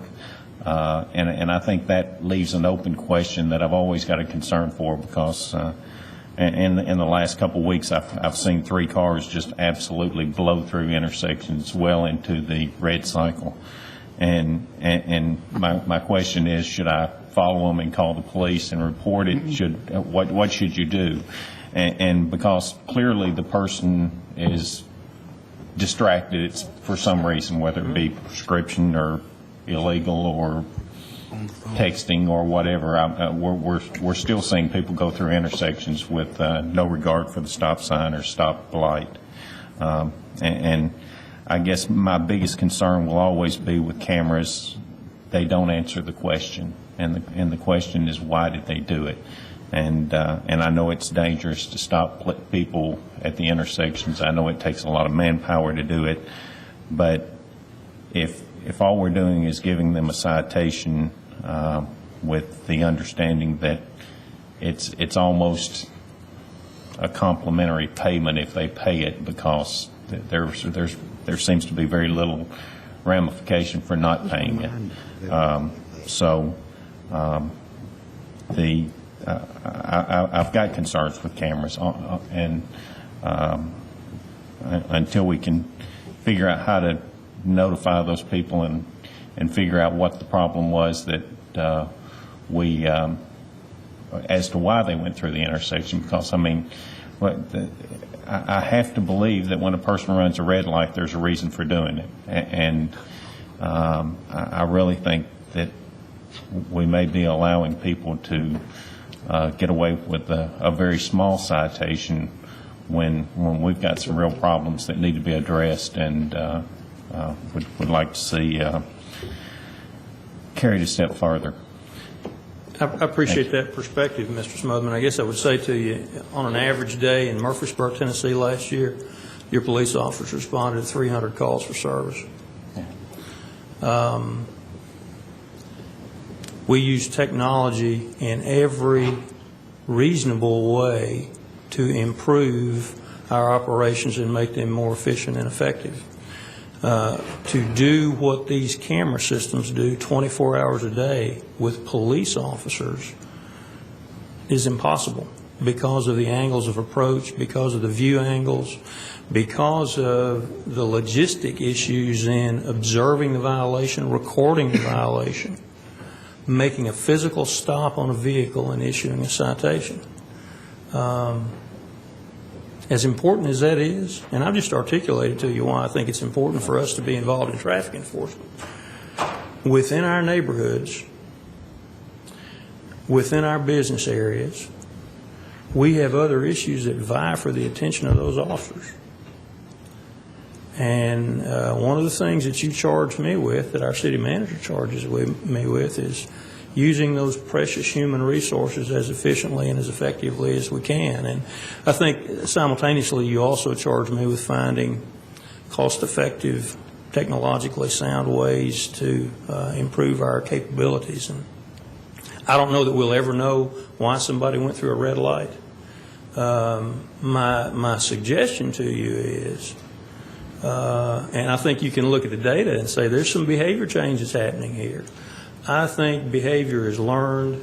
And I think that leaves an open question that I've always got a concern for, because in the last couple of weeks I've seen 3 cars just absolutely blow through intersections well into the red cycle. And my question is, should I follow them and call the police and report it? What should you do? And because clearly the person is distracted, it's for some reason, whether it be prescription or illegal or texting or whatever. We're still seeing people go through intersections with no regard for the stop sign or stop light. And I guess my biggest concern will always be with cameras. They don't answer the question, and the question is, why did they do it? And I know it's dangerous to stop people at the intersections. I know it takes a lot of manpower to do it, but if all we're doing is giving them a citation with the understanding that it's almost a complimentary payment if they pay it, because there seems to be very little ramification for not paying it. I've got concerns with cameras, and until we can figure out how to notify those people and figure out what the problem was that as to why they went through the intersection, because I mean, I have to believe that when a person runs a red light, there's a reason for doing it. And I really think that we may be allowing people to get away with a very small citation when we've got some real problems that need to be addressed, and would like to see carried a step further. I appreciate that perspective, Mr. Smotherman. I guess I would say to you, on an average day in Murfreesboro, Tennessee last year, your police officers responded to 300 calls for service. We use technology in every reasonable way to improve our operations and make them more efficient and effective. To do what these camera systems do 24 hours a day with police officers is impossible, because of the angles of approach, because of the view angles, because of the logistic issues in observing the violation, recording the violation, making a physical stop on a vehicle and issuing a citation. as important as that is, and I've just articulated to you why I think it's important for us to be involved in traffic enforcement, within our neighborhoods, within our business areas, we have other issues that vie for the attention of those officers. And one of the things that you charged me with, that our city manager charges me with, is using those precious human resources as efficiently and as effectively as we can. And I think simultaneously you also charged me with finding cost-effective, technologically sound ways to improve our capabilities. And I don't know that we'll ever know why somebody went through a red light. My suggestion to you is, and I think you can look at the data and say there's some behavior changes happening here. I think behavior is learned,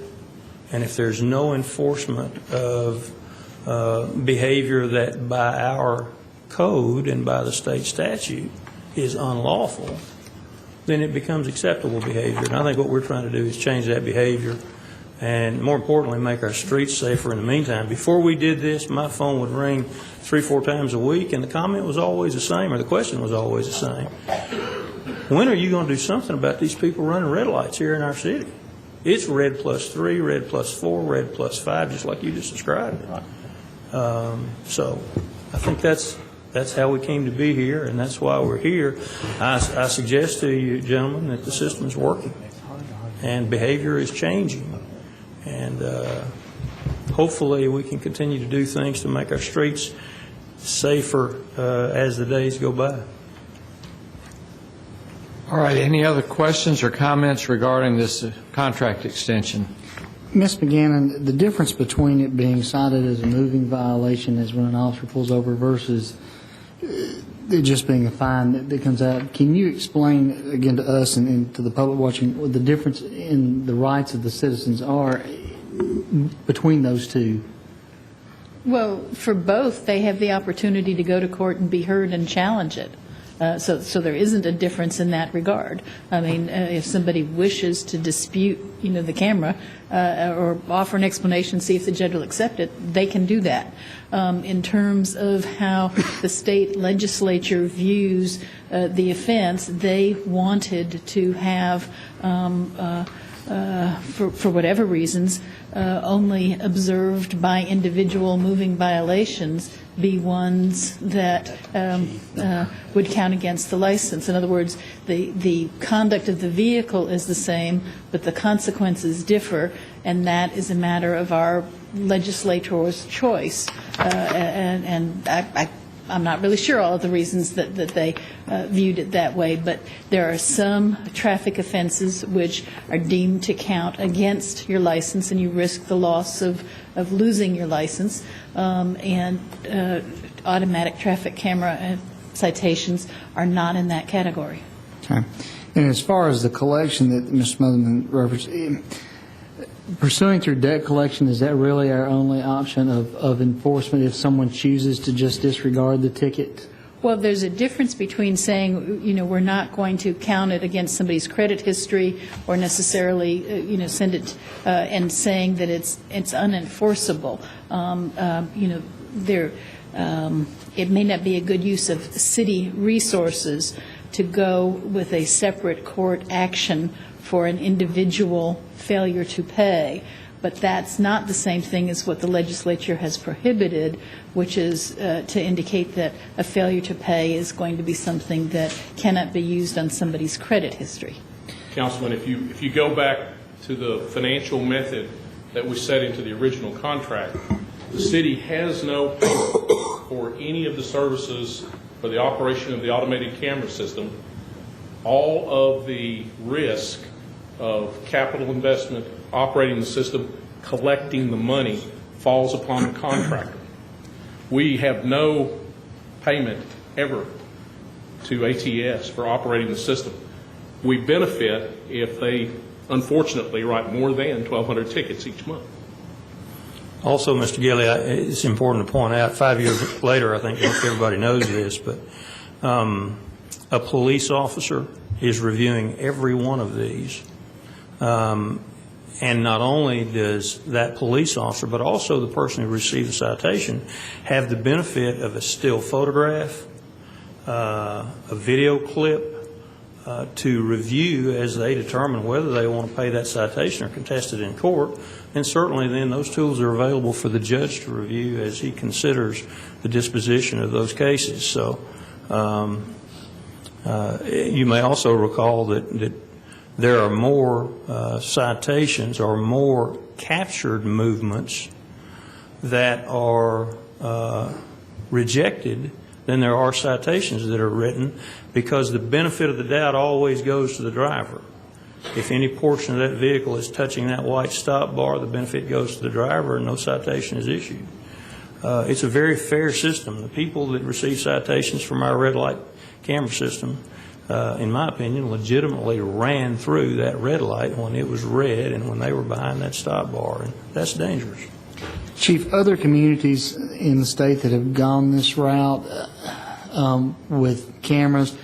and if there's no enforcement of behavior that by our code and by the state statute is unlawful, then it becomes acceptable behavior. And I think what we're trying to do is change that behavior and, more importantly, make our streets safer in the meantime. Before we did this, my phone would ring 3-4 times a week, and the comment was always the same, or the question was always the same. When are you going to do something about these people running red lights here in our city? It's red +3, red +4, red +5, just like you just described it. So I think that's how we came to be here, and that's why we're here. I suggest to you, gentlemen, that the system's working, and behavior is changing. And hopefully we can continue to do things to make our streets safer as the days go by. All right, any other questions or comments regarding this contract extension? Ms. McGannon, the difference between it being cited as a moving violation as when an officer pulls over versus it just being a fine that comes out, can you explain again to us and to the public watching what the difference in the rights of the citizens are between those two? Well, for both, they have the opportunity to go to court and be heard and challenge it. So there isn't a difference in that regard. I mean, if somebody wishes to dispute, the camera or offer an explanation, see if the judge will accept it, they can do that. In terms of how the state legislature views the offense, they wanted to have, for whatever reasons, only observed by individual moving violations be ones that would count against the license. In other words, the conduct of the vehicle is the same, but the consequences differ, and that is a matter of our legislator's choice. And I'm not really sure all of the reasons that they viewed it that way, but there are some traffic offenses which are deemed to count against your license, and you risk the loss of losing your license, and automatic traffic camera citations are not in that category. Okay. And as far as the collection that Mr. Smotherman referenced, pursuing through debt collection, is that really our only option of enforcement if someone chooses to just disregard the ticket? Well, there's a difference between saying, we're not going to count it against somebody's credit history or necessarily, send it, and saying that it's unenforceable. It may not be a good use of city resources to go with a separate court action for an individual failure to pay. But that's not the same thing as what the legislature has prohibited, which is to indicate that a failure to pay is going to be something that cannot be used on somebody's credit history. Councilman, if you go back to the financial method that was set into the original contract, the city has no payment for any of the services for the operation of the automated camera system. All of the risk of capital investment, operating the system, collecting the money, falls upon the contractor. We have no payment ever to ATS for operating the system. We benefit if they, unfortunately, write more than 1,200 tickets each month. Also, Mr. Gilley, it's important to point out, 5 years later, I think everybody knows this, but a police officer is reviewing every one of these. And not only does that police officer, but also the person who received the citation, have the benefit of a still photograph, a video clip, to review as they determine whether they want to pay that citation or contest it in court. And certainly then those tools are available for the judge to review as he considers the disposition of those cases. So you may also recall that there are more citations or more captured movements that are rejected than there are citations that are written, because the benefit of the doubt always goes to the driver. If any portion of that vehicle is touching that white stop bar, the benefit goes to the driver and no citation is issued. It's a very fair system. The people that receive citations from our red light camera system, in my opinion, legitimately ran through that red light when it was red and when they were behind that stop bar, and that's dangerous. Chief, other communities in the state that have gone this route with cameras,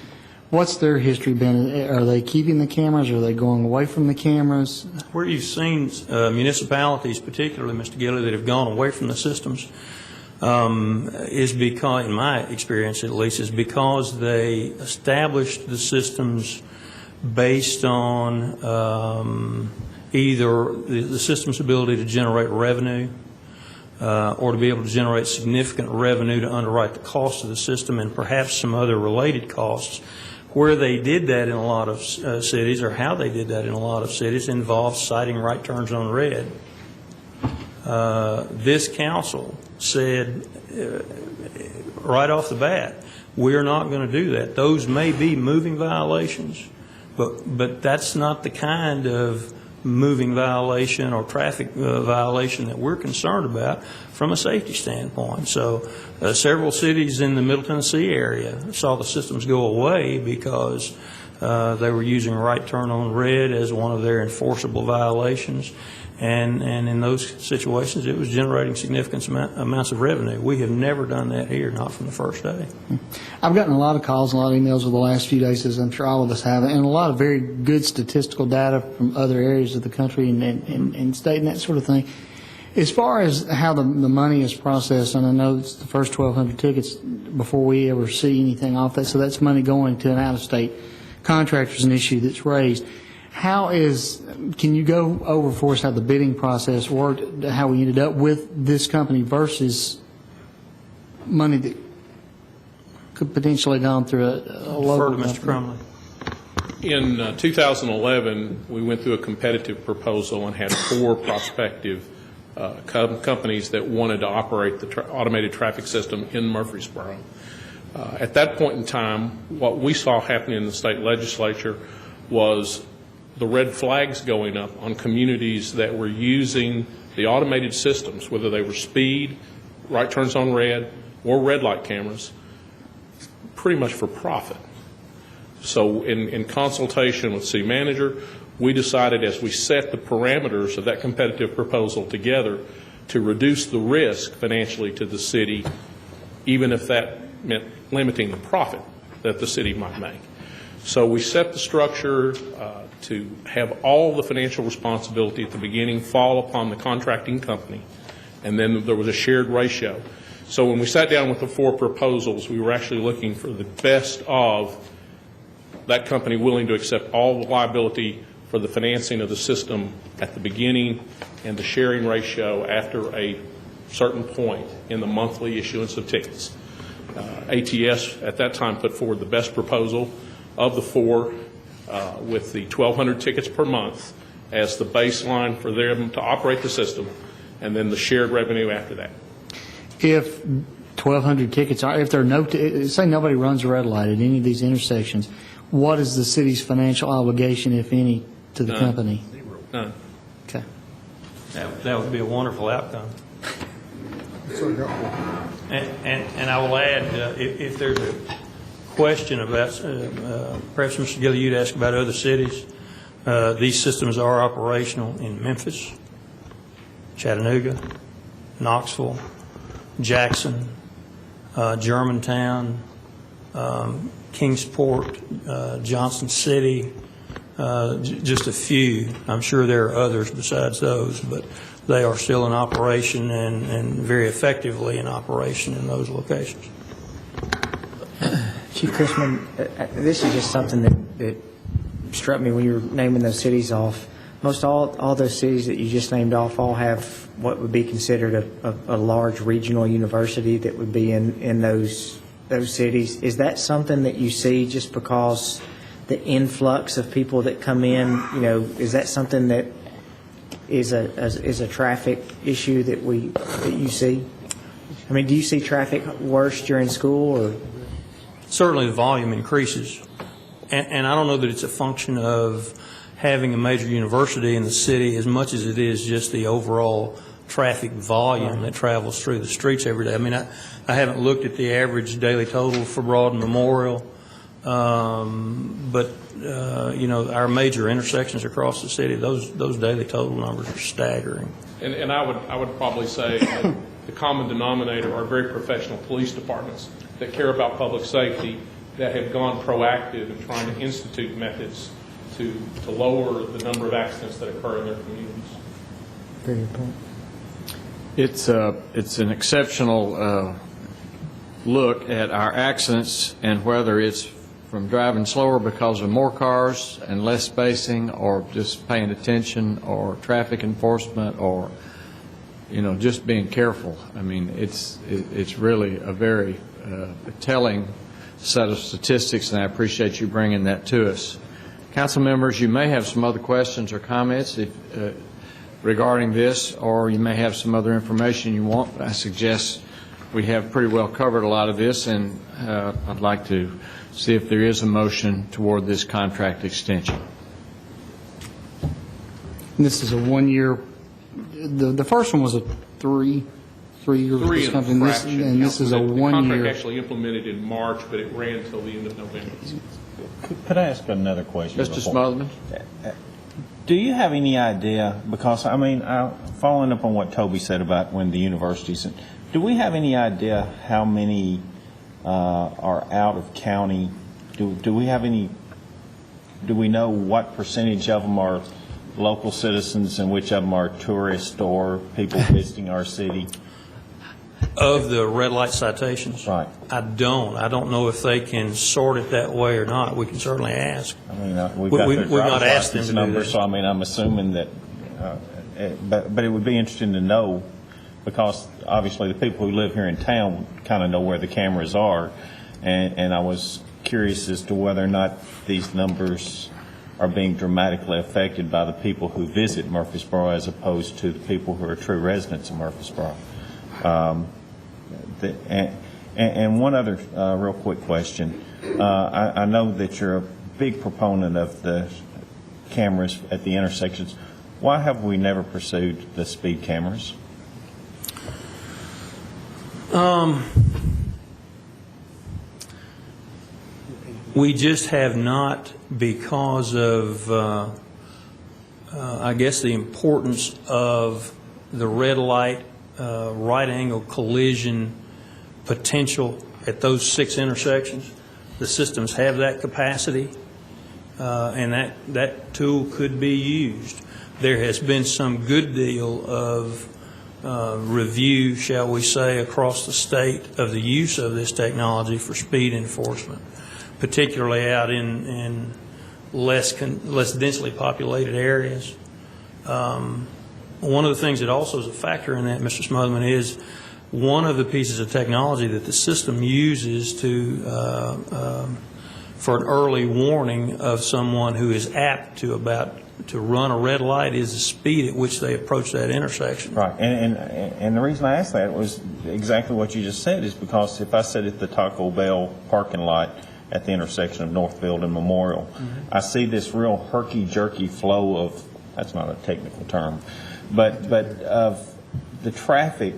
what's their history been? Are they keeping the cameras? Are they going away from the cameras? Where you've seen municipalities, particularly, Mr. Gilley, that have gone away from the systems is because, in my experience at least, is because they established the systems based on either the system's ability to generate revenue or to be able to generate significant revenue to underwrite the cost of the system and perhaps some other related costs. Where they did that in a lot of cities, or how they did that in a lot of cities, involved citing right turns on red. This council said right off the bat, we're not going to do that. Those may be moving violations, but that's not the kind of moving violation or traffic violation that we're concerned about from a safety standpoint. So several cities in the Middle Tennessee area saw the systems go away because they were using right turn on red as one of their enforceable violations. And in those situations, it was generating significant amounts of revenue. We have never done that here, not from the first day. I've gotten a lot of calls, a lot of emails over the last few days, as I'm sure all of us have, and a lot of very good statistical data from other areas of the country and state and that sort of thing. As far as how the money is processed, and I know it's the first 1,200 tickets before we ever see anything off that, so that's money going to an out-of-state contractor's an issue that's raised. Can you go over for us how the bidding process worked, how we ended up with this company versus money that could potentially gone through a local Mr. Crumley. In 2011, we went through a competitive proposal and had 4 prospective companies that wanted to operate the automated traffic system in Murfreesboro. At that point in time, what we saw happening in the state legislature was the red flags going up on communities that were using the automated systems, whether they were speed, right turns on red, or red light cameras, pretty much for profit. So in consultation with city manager, we decided, as we set the parameters of that competitive proposal together, to reduce the risk financially to the city, even if that meant limiting the profit that the city might make. So we set the structure to have all the financial responsibility at the beginning fall upon the contracting company, and then there was a shared ratio. So when we sat down with the 4 proposals, we were actually looking for the best of that company willing to accept all the liability for the financing of the system at the beginning and the sharing ratio after a certain point in the monthly issuance of tickets. ATS at that time put forward the best proposal of the 4 with the 1,200 tickets per month as the baseline for them to operate the system, and then the shared revenue after that. If 1,200 tickets are, if there are no, say nobody runs a red light at any of these intersections, what is the city's financial obligation, if any, to the company? None. Okay. That would be a wonderful outcome. And I will add, if there's a question about, perhaps Mr. Gilley, you'd ask about other cities. These systems are operational in Memphis, Chattanooga, Knoxville, Jackson, Germantown, Kingsport, Johnson City, just a few. I'm sure there are others besides those, but they are still in operation and very effectively in operation in those locations. Chief Chrisman, this is just something that struck me when you were naming those cities off. Most all those cities that you just named off all have what would be considered a large regional university that would be in those cities. Is that something that you see just because the influx of people that come in, is that something that is a traffic issue that you see? I mean, do you see traffic worse during school or? Certainly the volume increases. And I don't know that it's a function of having a major university in the city as much as it is just the overall traffic volume that travels through the streets every day. I mean, I haven't looked at the average daily total for Broad and Memorial, but our major intersections across the city, those daily total numbers are staggering. And I would probably say that the common denominator are very professional police departments that care about public safety, that have gone proactive in trying to institute methods to lower the number of accidents that occur in their communities. Very good point. It's an exceptional look at our accidents and whether it's from driving slower because of more cars and less spacing, or just paying attention, or traffic enforcement, or just being careful. I mean, it's really a very telling set of statistics, and I appreciate you bringing that to us. Council members, you may have some other questions or comments regarding this, or you may have some other information you want. I suggest we have pretty well covered a lot of this, and I'd like to see if there is a motion toward this contract extension. This is a 1 year. The first one was a three-year. Three and a fraction. And this is a 1 year. The contract actually implemented in March, but it ran until the end of November. Could I ask another question? Mr. Smotherman? Do you have any idea, because, I mean, following up on what Toby said about when the universities, do we have any idea how many are out of county? Do we know what percentage of them are local citizens and which of them are tourists or people visiting our city? Of the red light citations? Right. I don't know if they can sort it that way or not. We can certainly ask. I mean, we've not asked them to do numbers, that. so I mean, I'm assuming that, but it would be interesting to know, because obviously the people who live here in town kind of know where the cameras are, and I was curious as to whether or not these numbers are being dramatically affected by the people who visit Murfreesboro as opposed to the people who are true residents of Murfreesboro. And one other real quick question. I know that you're a big proponent of the cameras at the intersections. Why have we never pursued the speed cameras? We just have not, because of, I guess, the importance of the red light, right angle collision potential at those 6 intersections. The systems have that capacity, and that tool could be used. There has been some good deal of review, shall we say, across the state of the use of this technology for speed enforcement, particularly out in less densely populated areas. One of the things that also is a factor in that, Mr. Smotherman, is one of the pieces of technology that the system uses for an early warning of someone who is apt to run a red light is the speed at which they approach that intersection. Right, and the reason I asked that was exactly what you just said, is because if I sit at the Taco Bell parking lot at the intersection of Northfield and Memorial, I see this real herky-jerky flow of, that's not a technical term, but of the traffic,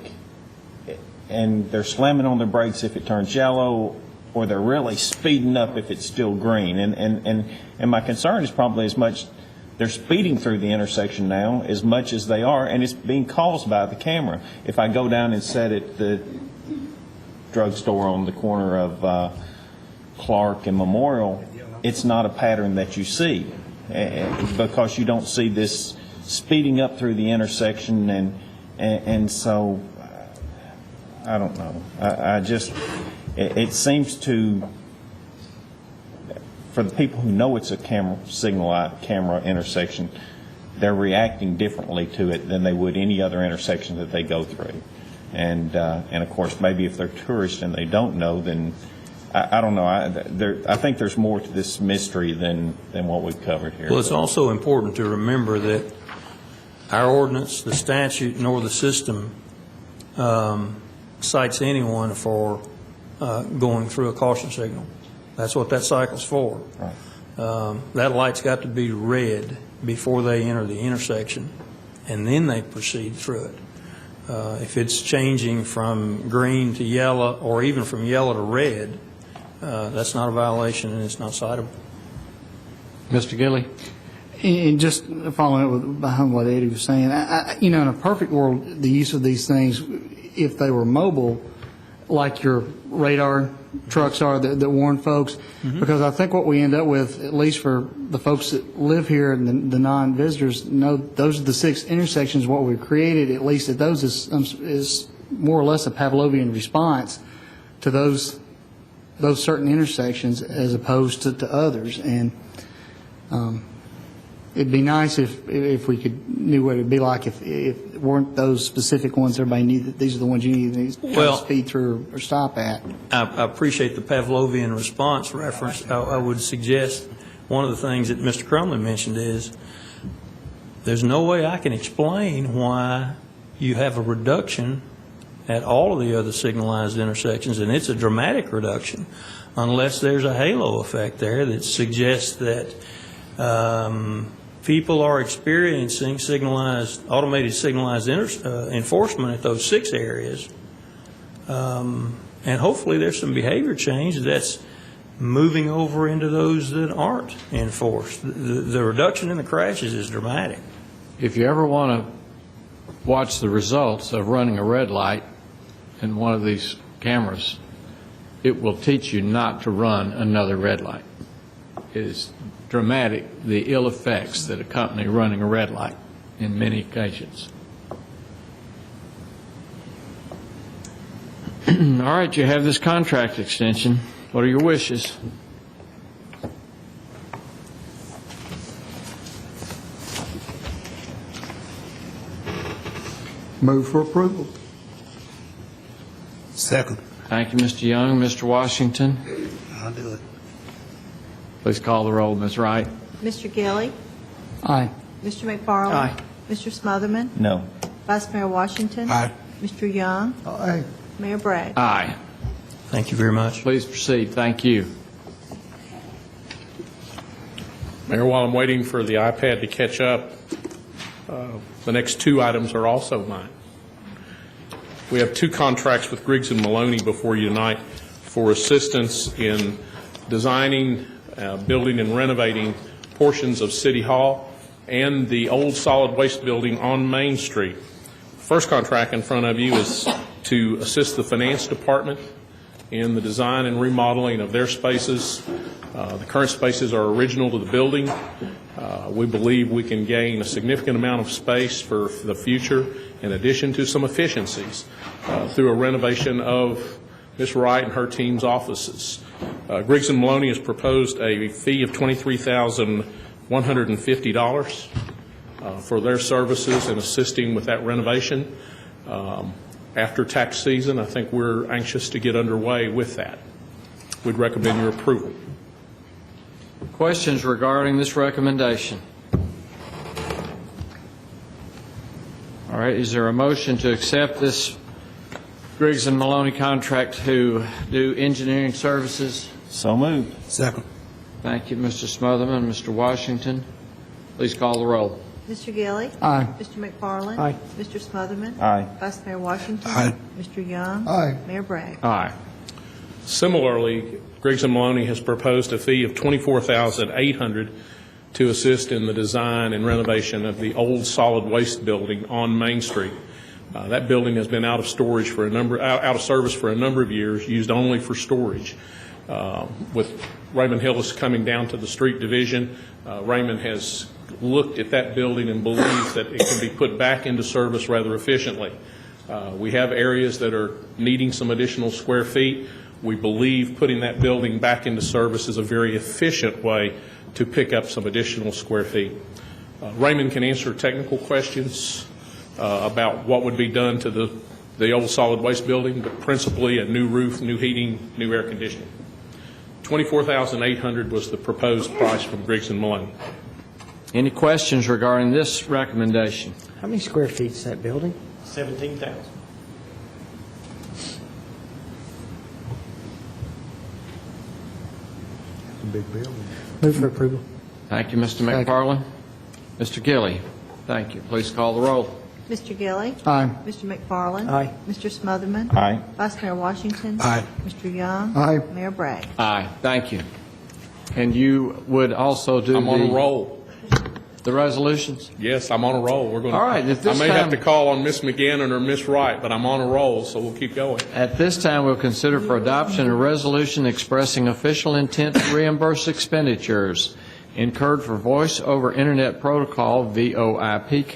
and they're slamming on their brakes if it turns yellow, or they're really speeding up if it's still green. And my concern is probably as much they're speeding through the intersection now as much as they are, and it's being caused by the camera. If I go down and sit at the drugstore on the corner of Clark and Memorial, it's not a pattern that you see. because you don't see this speeding up through the intersection, and so I don't know. I just, it seems to, for the people who know it's a camera intersection, they're reacting differently to it than they would any other intersection that they go through. And of course, maybe if they're tourists and they don't know, then I don't know. I think there's more to this mystery than what we've covered here. Well, it's also important to remember that our ordinance, the statute, nor the system cites anyone for going through a caution signal. That's what that cycle's for. Right. That light's got to be red before they enter the intersection, and then they proceed through it. If it's changing from green to yellow, or even from yellow to red, that's not a violation and it's not citable. Mr. Gilly? And just following up behind what Eddie was saying, in a perfect world, the use of these things, if they were mobile, like your radar trucks are that warn folks, because I think what we end up with, at least for the folks that live here and the non-visitors, know those are the 6 intersections. What we've created, at least at those, is more or less a Pavlovian response to those certain intersections as opposed to others. And it'd be nice if we knew what it'd be like if it weren't those specific ones everybody knew that these are the ones you need to speed through or stop at. I appreciate the Pavlovian response reference. I would suggest one of the things that Mr. Crumley mentioned is there's no way I can explain why you have a reduction at all of the other signalized intersections, and it's a dramatic reduction, unless there's a halo effect there that suggests that people are experiencing automated signalized enforcement at those 6 areas. And hopefully there's some behavior change that's moving over into those that aren't enforced. The reduction in the crashes is dramatic. If you ever want to watch the results of running a red light in one of these cameras, it will teach you not to run another red light. It is dramatic, the ill effects that accompany running a red light in many occasions. All right, you have this contract extension. What are your wishes? Move for approval. Second. Thank you, Mr. Young. Mr. Washington? I'll do it. Please call the roll, Ms. Wright. Mr. Gilly, Aye. Mr. McFarland. Aye. Mr. Smotherman. No. Vice Mayor Washington. Aye. Mr. Young. Aye. Mayor Bragg. Aye. Thank you very much. Please proceed. Thank you. Mayor, while I'm waiting for the iPad to catch up, the next 2 items are also mine. We have 2 contracts with Griggs & Maloney before you tonight for assistance in designing, building, and renovating portions of City Hall and the old solid waste building on Main Street. First contract in front of you is to assist the Finance Department in the design and remodeling of their spaces. The current spaces are original to the building. We believe we can gain a significant amount of space for the future, in addition to some efficiencies through a renovation of Ms. Wright and her team's offices. Griggs & Maloney has proposed a fee of $23,150 for their services in assisting with that renovation. After tax season, I think we're anxious to get underway with that. We'd recommend your approval. Questions regarding this recommendation? All right, is there a motion to accept this Griggs & Maloney contract to do engineering services? So moved. Second. Thank you, Mr. Smotherman. Mr. Washington, please call the roll. Mr. Gilly. Aye. Mr. McFarland. Aye. Mr. Smotherman. Aye. Vice Mayor Washington. Aye. Mr. Young. Aye. Mayor Bragg. Aye. Similarly, Griggs & Maloney has proposed a fee of $24,800 to assist in the design and renovation of the old solid waste building on Main Street. That building has been out of service for a number of years, used only for storage. With Raymond Hill is coming down to the street division. Raymond has looked at that building and believes that it can be put back into service rather efficiently. We have areas that are needing some additional square feet. We believe putting that building back into service is a very efficient way to pick up some additional square feet. Raymond can answer technical questions about what would be done to the old solid waste building, but principally a new roof, new heating, new air conditioning. $24,800 was the proposed price from Griggs & Maloney. Any questions regarding this recommendation? How many square feet is that building? 17,000. It's a big building. Move for approval. Thank you, Mr. McFarland. Mr. Gilly, thank you. Please call the roll. Mr. Gilly. Aye. Mr. McFarland. Aye. Mr. Smotherman. Aye. Vice Mayor Washington. Aye. Mr. Young. Aye. Mayor Bragg. Aye, thank you. And you would also do I'm on a roll. the resolutions? Yes, I'm on a roll. We're going All right, at this I may have time- to call on Miss McGannon or Miss Wright, but I'm on a roll, so we'll keep going. At this time, we'll consider for adoption a resolution expressing official intent to reimburse expenditures incurred for Voice over Internet Protocol, VoIP,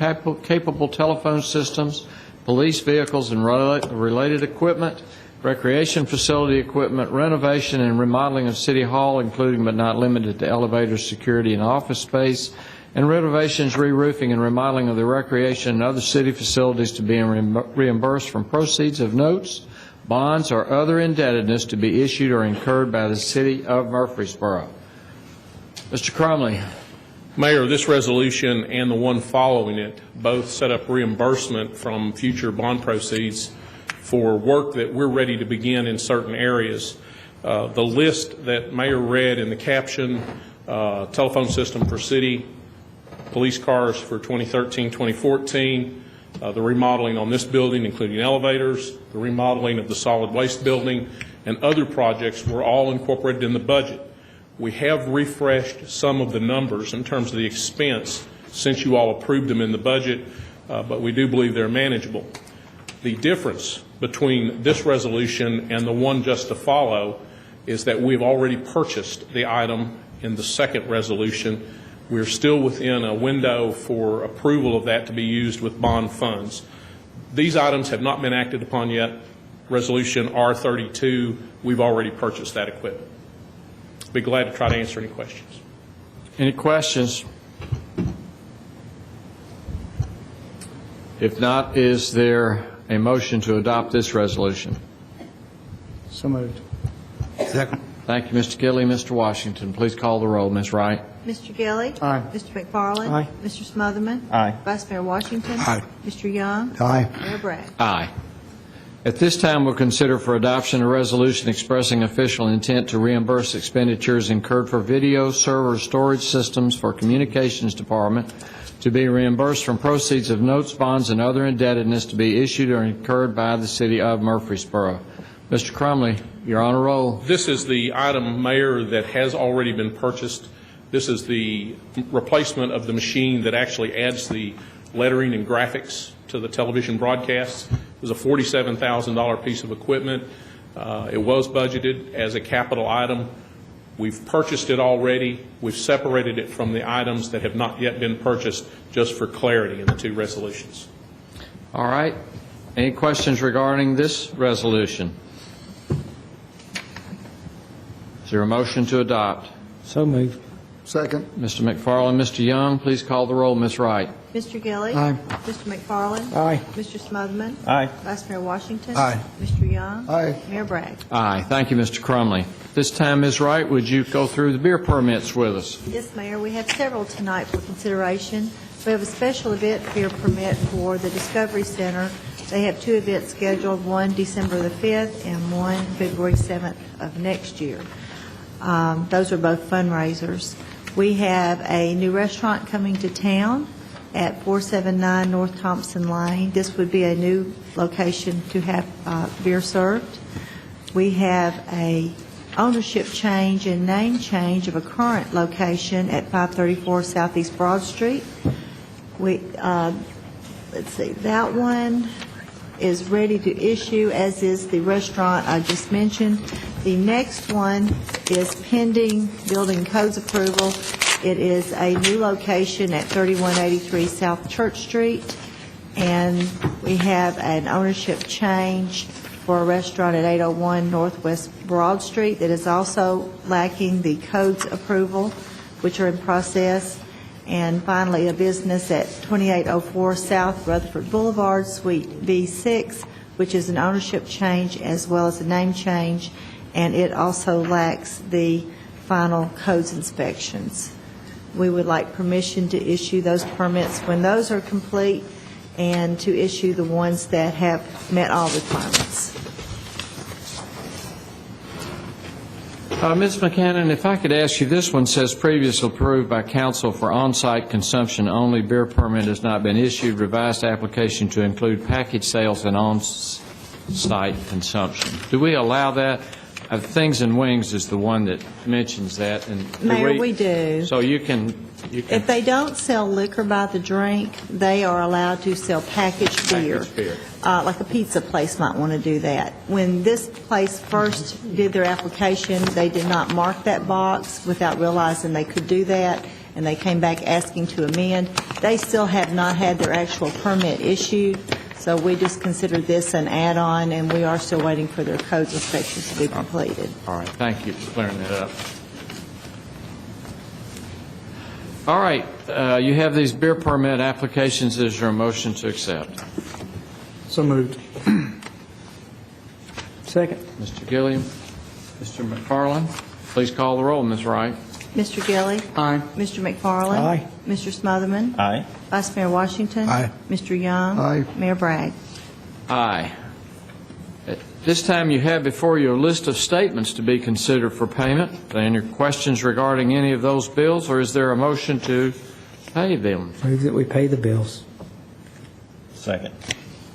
capable telephone systems, police vehicles and related equipment, recreation facility equipment, renovation and remodeling of City Hall, including but not limited to elevators, security, and office space, and renovations, re-roofing, and remodeling of the recreation and other city facilities to be reimbursed from proceeds of notes, bonds, or other indebtedness to be issued or incurred by the City of Murfreesboro. Mr. Crumley. Mayor, this resolution and the one following it both set up reimbursement from future bond proceeds for work that we're ready to begin in certain areas. The list that Mayor read in the caption, telephone system for city, police cars for 2013, 2014, the remodeling on this building, including elevators, the remodeling of the solid waste building, and other projects were all incorporated in the budget. We have refreshed some of the numbers in terms of the expense since you all approved them in the budget, but we do believe they're manageable. The difference between this resolution and the one just to follow is that we've already purchased the item in the second resolution. We're still within a window for approval of that to be used with bond funds. These items have not been acted upon yet. Resolution R32, we've already purchased that equipment. Be glad to try to answer any questions. Any questions? If not, is there a motion to adopt this resolution? So moved. Second. Thank you, Mr. Gilly. Mr. Washington, please call the roll. Ms. Wright. Mr. Gilly. Aye. Mr. McFarland. Aye. Mr. Smotherman. Aye. Vice Mayor Washington. Aye. Mr. Young. Aye. Mayor Bragg. Aye. At this time, we'll consider for adoption a resolution expressing official intent to reimburse expenditures incurred for video server storage systems for Communications Department to be reimbursed from proceeds of notes, bonds, and other indebtedness to be issued or incurred by the City of Murfreesboro. Mr. Crumley, you're on a roll. This is the item, Mayor, that has already been purchased. This is the replacement of the machine that actually adds the lettering and graphics to the television broadcasts. It was a $47,000 piece of equipment. It was budgeted as a capital item. We've purchased it already. We've separated it from the items that have not yet been purchased just for clarity in the two resolutions. All right. Any questions regarding this resolution? Is there a motion to adopt? So moved. Second. Mr. McFarland, Mr. Young, please call the roll. Ms. Wright. Mr. Gilly. Aye. Mr. McFarland. Aye. Mr. Smotherman. Aye. Vice Mayor Washington. Aye. Mr. Young. Aye. Mayor Bragg. Aye. Thank you, Mr. Crumley. This time, Ms. Wright, would you go through the beer permits with us? Yes, Mayor, we have several tonight for consideration. We have a special event beer permit for the Discovery Center. They have two events scheduled, one December the 5th and one February 7th of next year. Those are both fundraisers. We have a new restaurant coming to town at 479 North Thompson Lane. This would be a new location to have beer served. We have a ownership change and name change of a current location at 534 Southeast Broad Street. Let's see, that one is ready to issue, as is the restaurant I just mentioned. The next one is pending building codes approval. It is a new location at 3183 South Church Street, and we have an ownership change for a restaurant at 801 Northwest Broad Street that is also lacking the codes approval, which are in process. And finally, a business at 2804 South Rutherford Boulevard, Suite B6, which is an ownership change as well as a name change, and it also lacks the final codes inspections. We would like permission to issue those permits when those are complete and to issue the ones that have met all requirements. Ms. McCannon, if I could ask you, this one says previously approved by council for on-site consumption only. Beer permit has not been issued. Revised application to include package sales and on-site consumption. Do we allow that? Things and Wings is the one that mentions that. And Mayor, we do. So you can. If they don't sell liquor by the drink, they are allowed to sell packaged beer. Packaged beer. Like a pizza place might want to do that. When this place first did their application, they did not mark that box without realizing they could do that, and they came back asking to amend. They still have not had their actual permit issued, so we just consider this an add-on, and we are still waiting for their codes inspections to be completed. All right, thank you for clearing that up. All right, you have these beer permit applications. Is there a motion to accept? So moved. Second. Mr. Gilliam, Mr. McFarland, please call the roll. Ms. Wright. Mr. Gilly? Aye. Mr. McFarland? Aye. Mr. Smotherman? Aye. Vice Mayor Washington? Aye. Mr. Young? Aye. Mayor Bragg? Aye. At this time, you have before you a list of statements to be considered for payment. Are there any questions regarding any of those bills, or is there a motion to pay them? Move that we pay the bills. Second.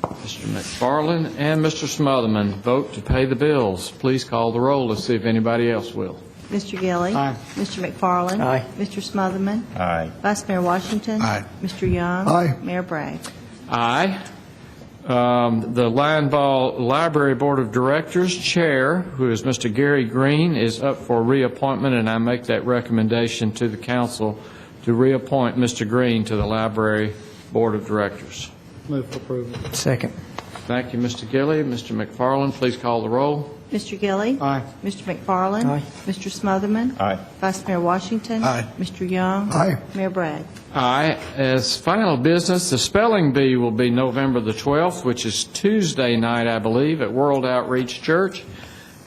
Mr. McFarland and Mr. Smotherman vote to pay the bills. Please call the roll. Let's see if anybody else will. Mr. Gilly? Aye. Mr. McFarland? Aye. Mr. Smotherman? Aye. Vice Mayor Washington? Aye. Mr. Young? Aye. Mayor Bragg? Aye. The Linebaugh Library Board of Directors Chair, who is Mr. Gary Green, is up for reappointment, and I make that recommendation to the council to reappoint Mr. Green to the Library Board of Directors. Move for approval. Second. Thank you, Mr. Gilly. Mr. McFarland, please call the roll. Mr. Gilly? Aye. Mr. McFarland? Aye. Mr. Smotherman? Aye. Vice Mayor Washington? Aye. Mr. Young? Aye. Mayor Bragg? Aye. As final business, the spelling bee will be November the 12th, which is Tuesday night, I believe, at World Outreach Church.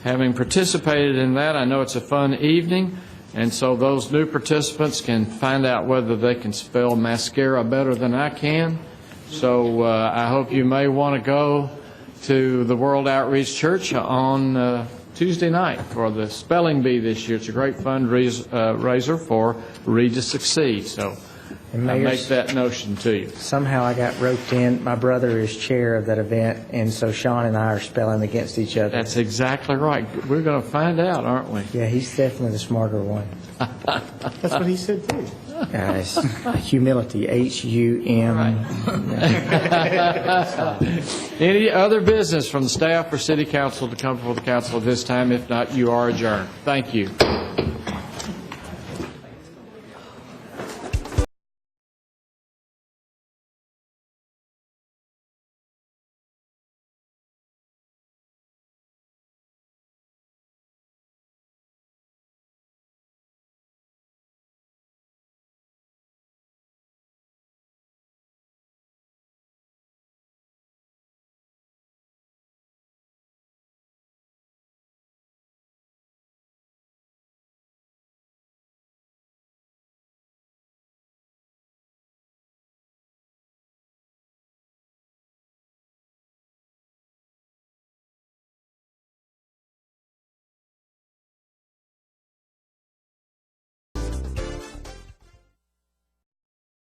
Having participated in that, I know it's a fun evening, and so those new participants can find out whether they can spell mascara better than I can. So I hope you may want to go to the World Outreach Church on Tuesday night for the spelling bee this year. It's a great fundraiser for Read to Succeed. So And I Mayor, make that notion to you. somehow I got roped in. My brother is chair of that event, and so Sean and I are spelling against each other. That's exactly right. We're going to find out, aren't we? Yeah, he's definitely the smarter one. That's what he said, too. It's humility, H-U-M. Any other business from the staff or city council to come before the council at this time? If not, you are adjourned. Thank you.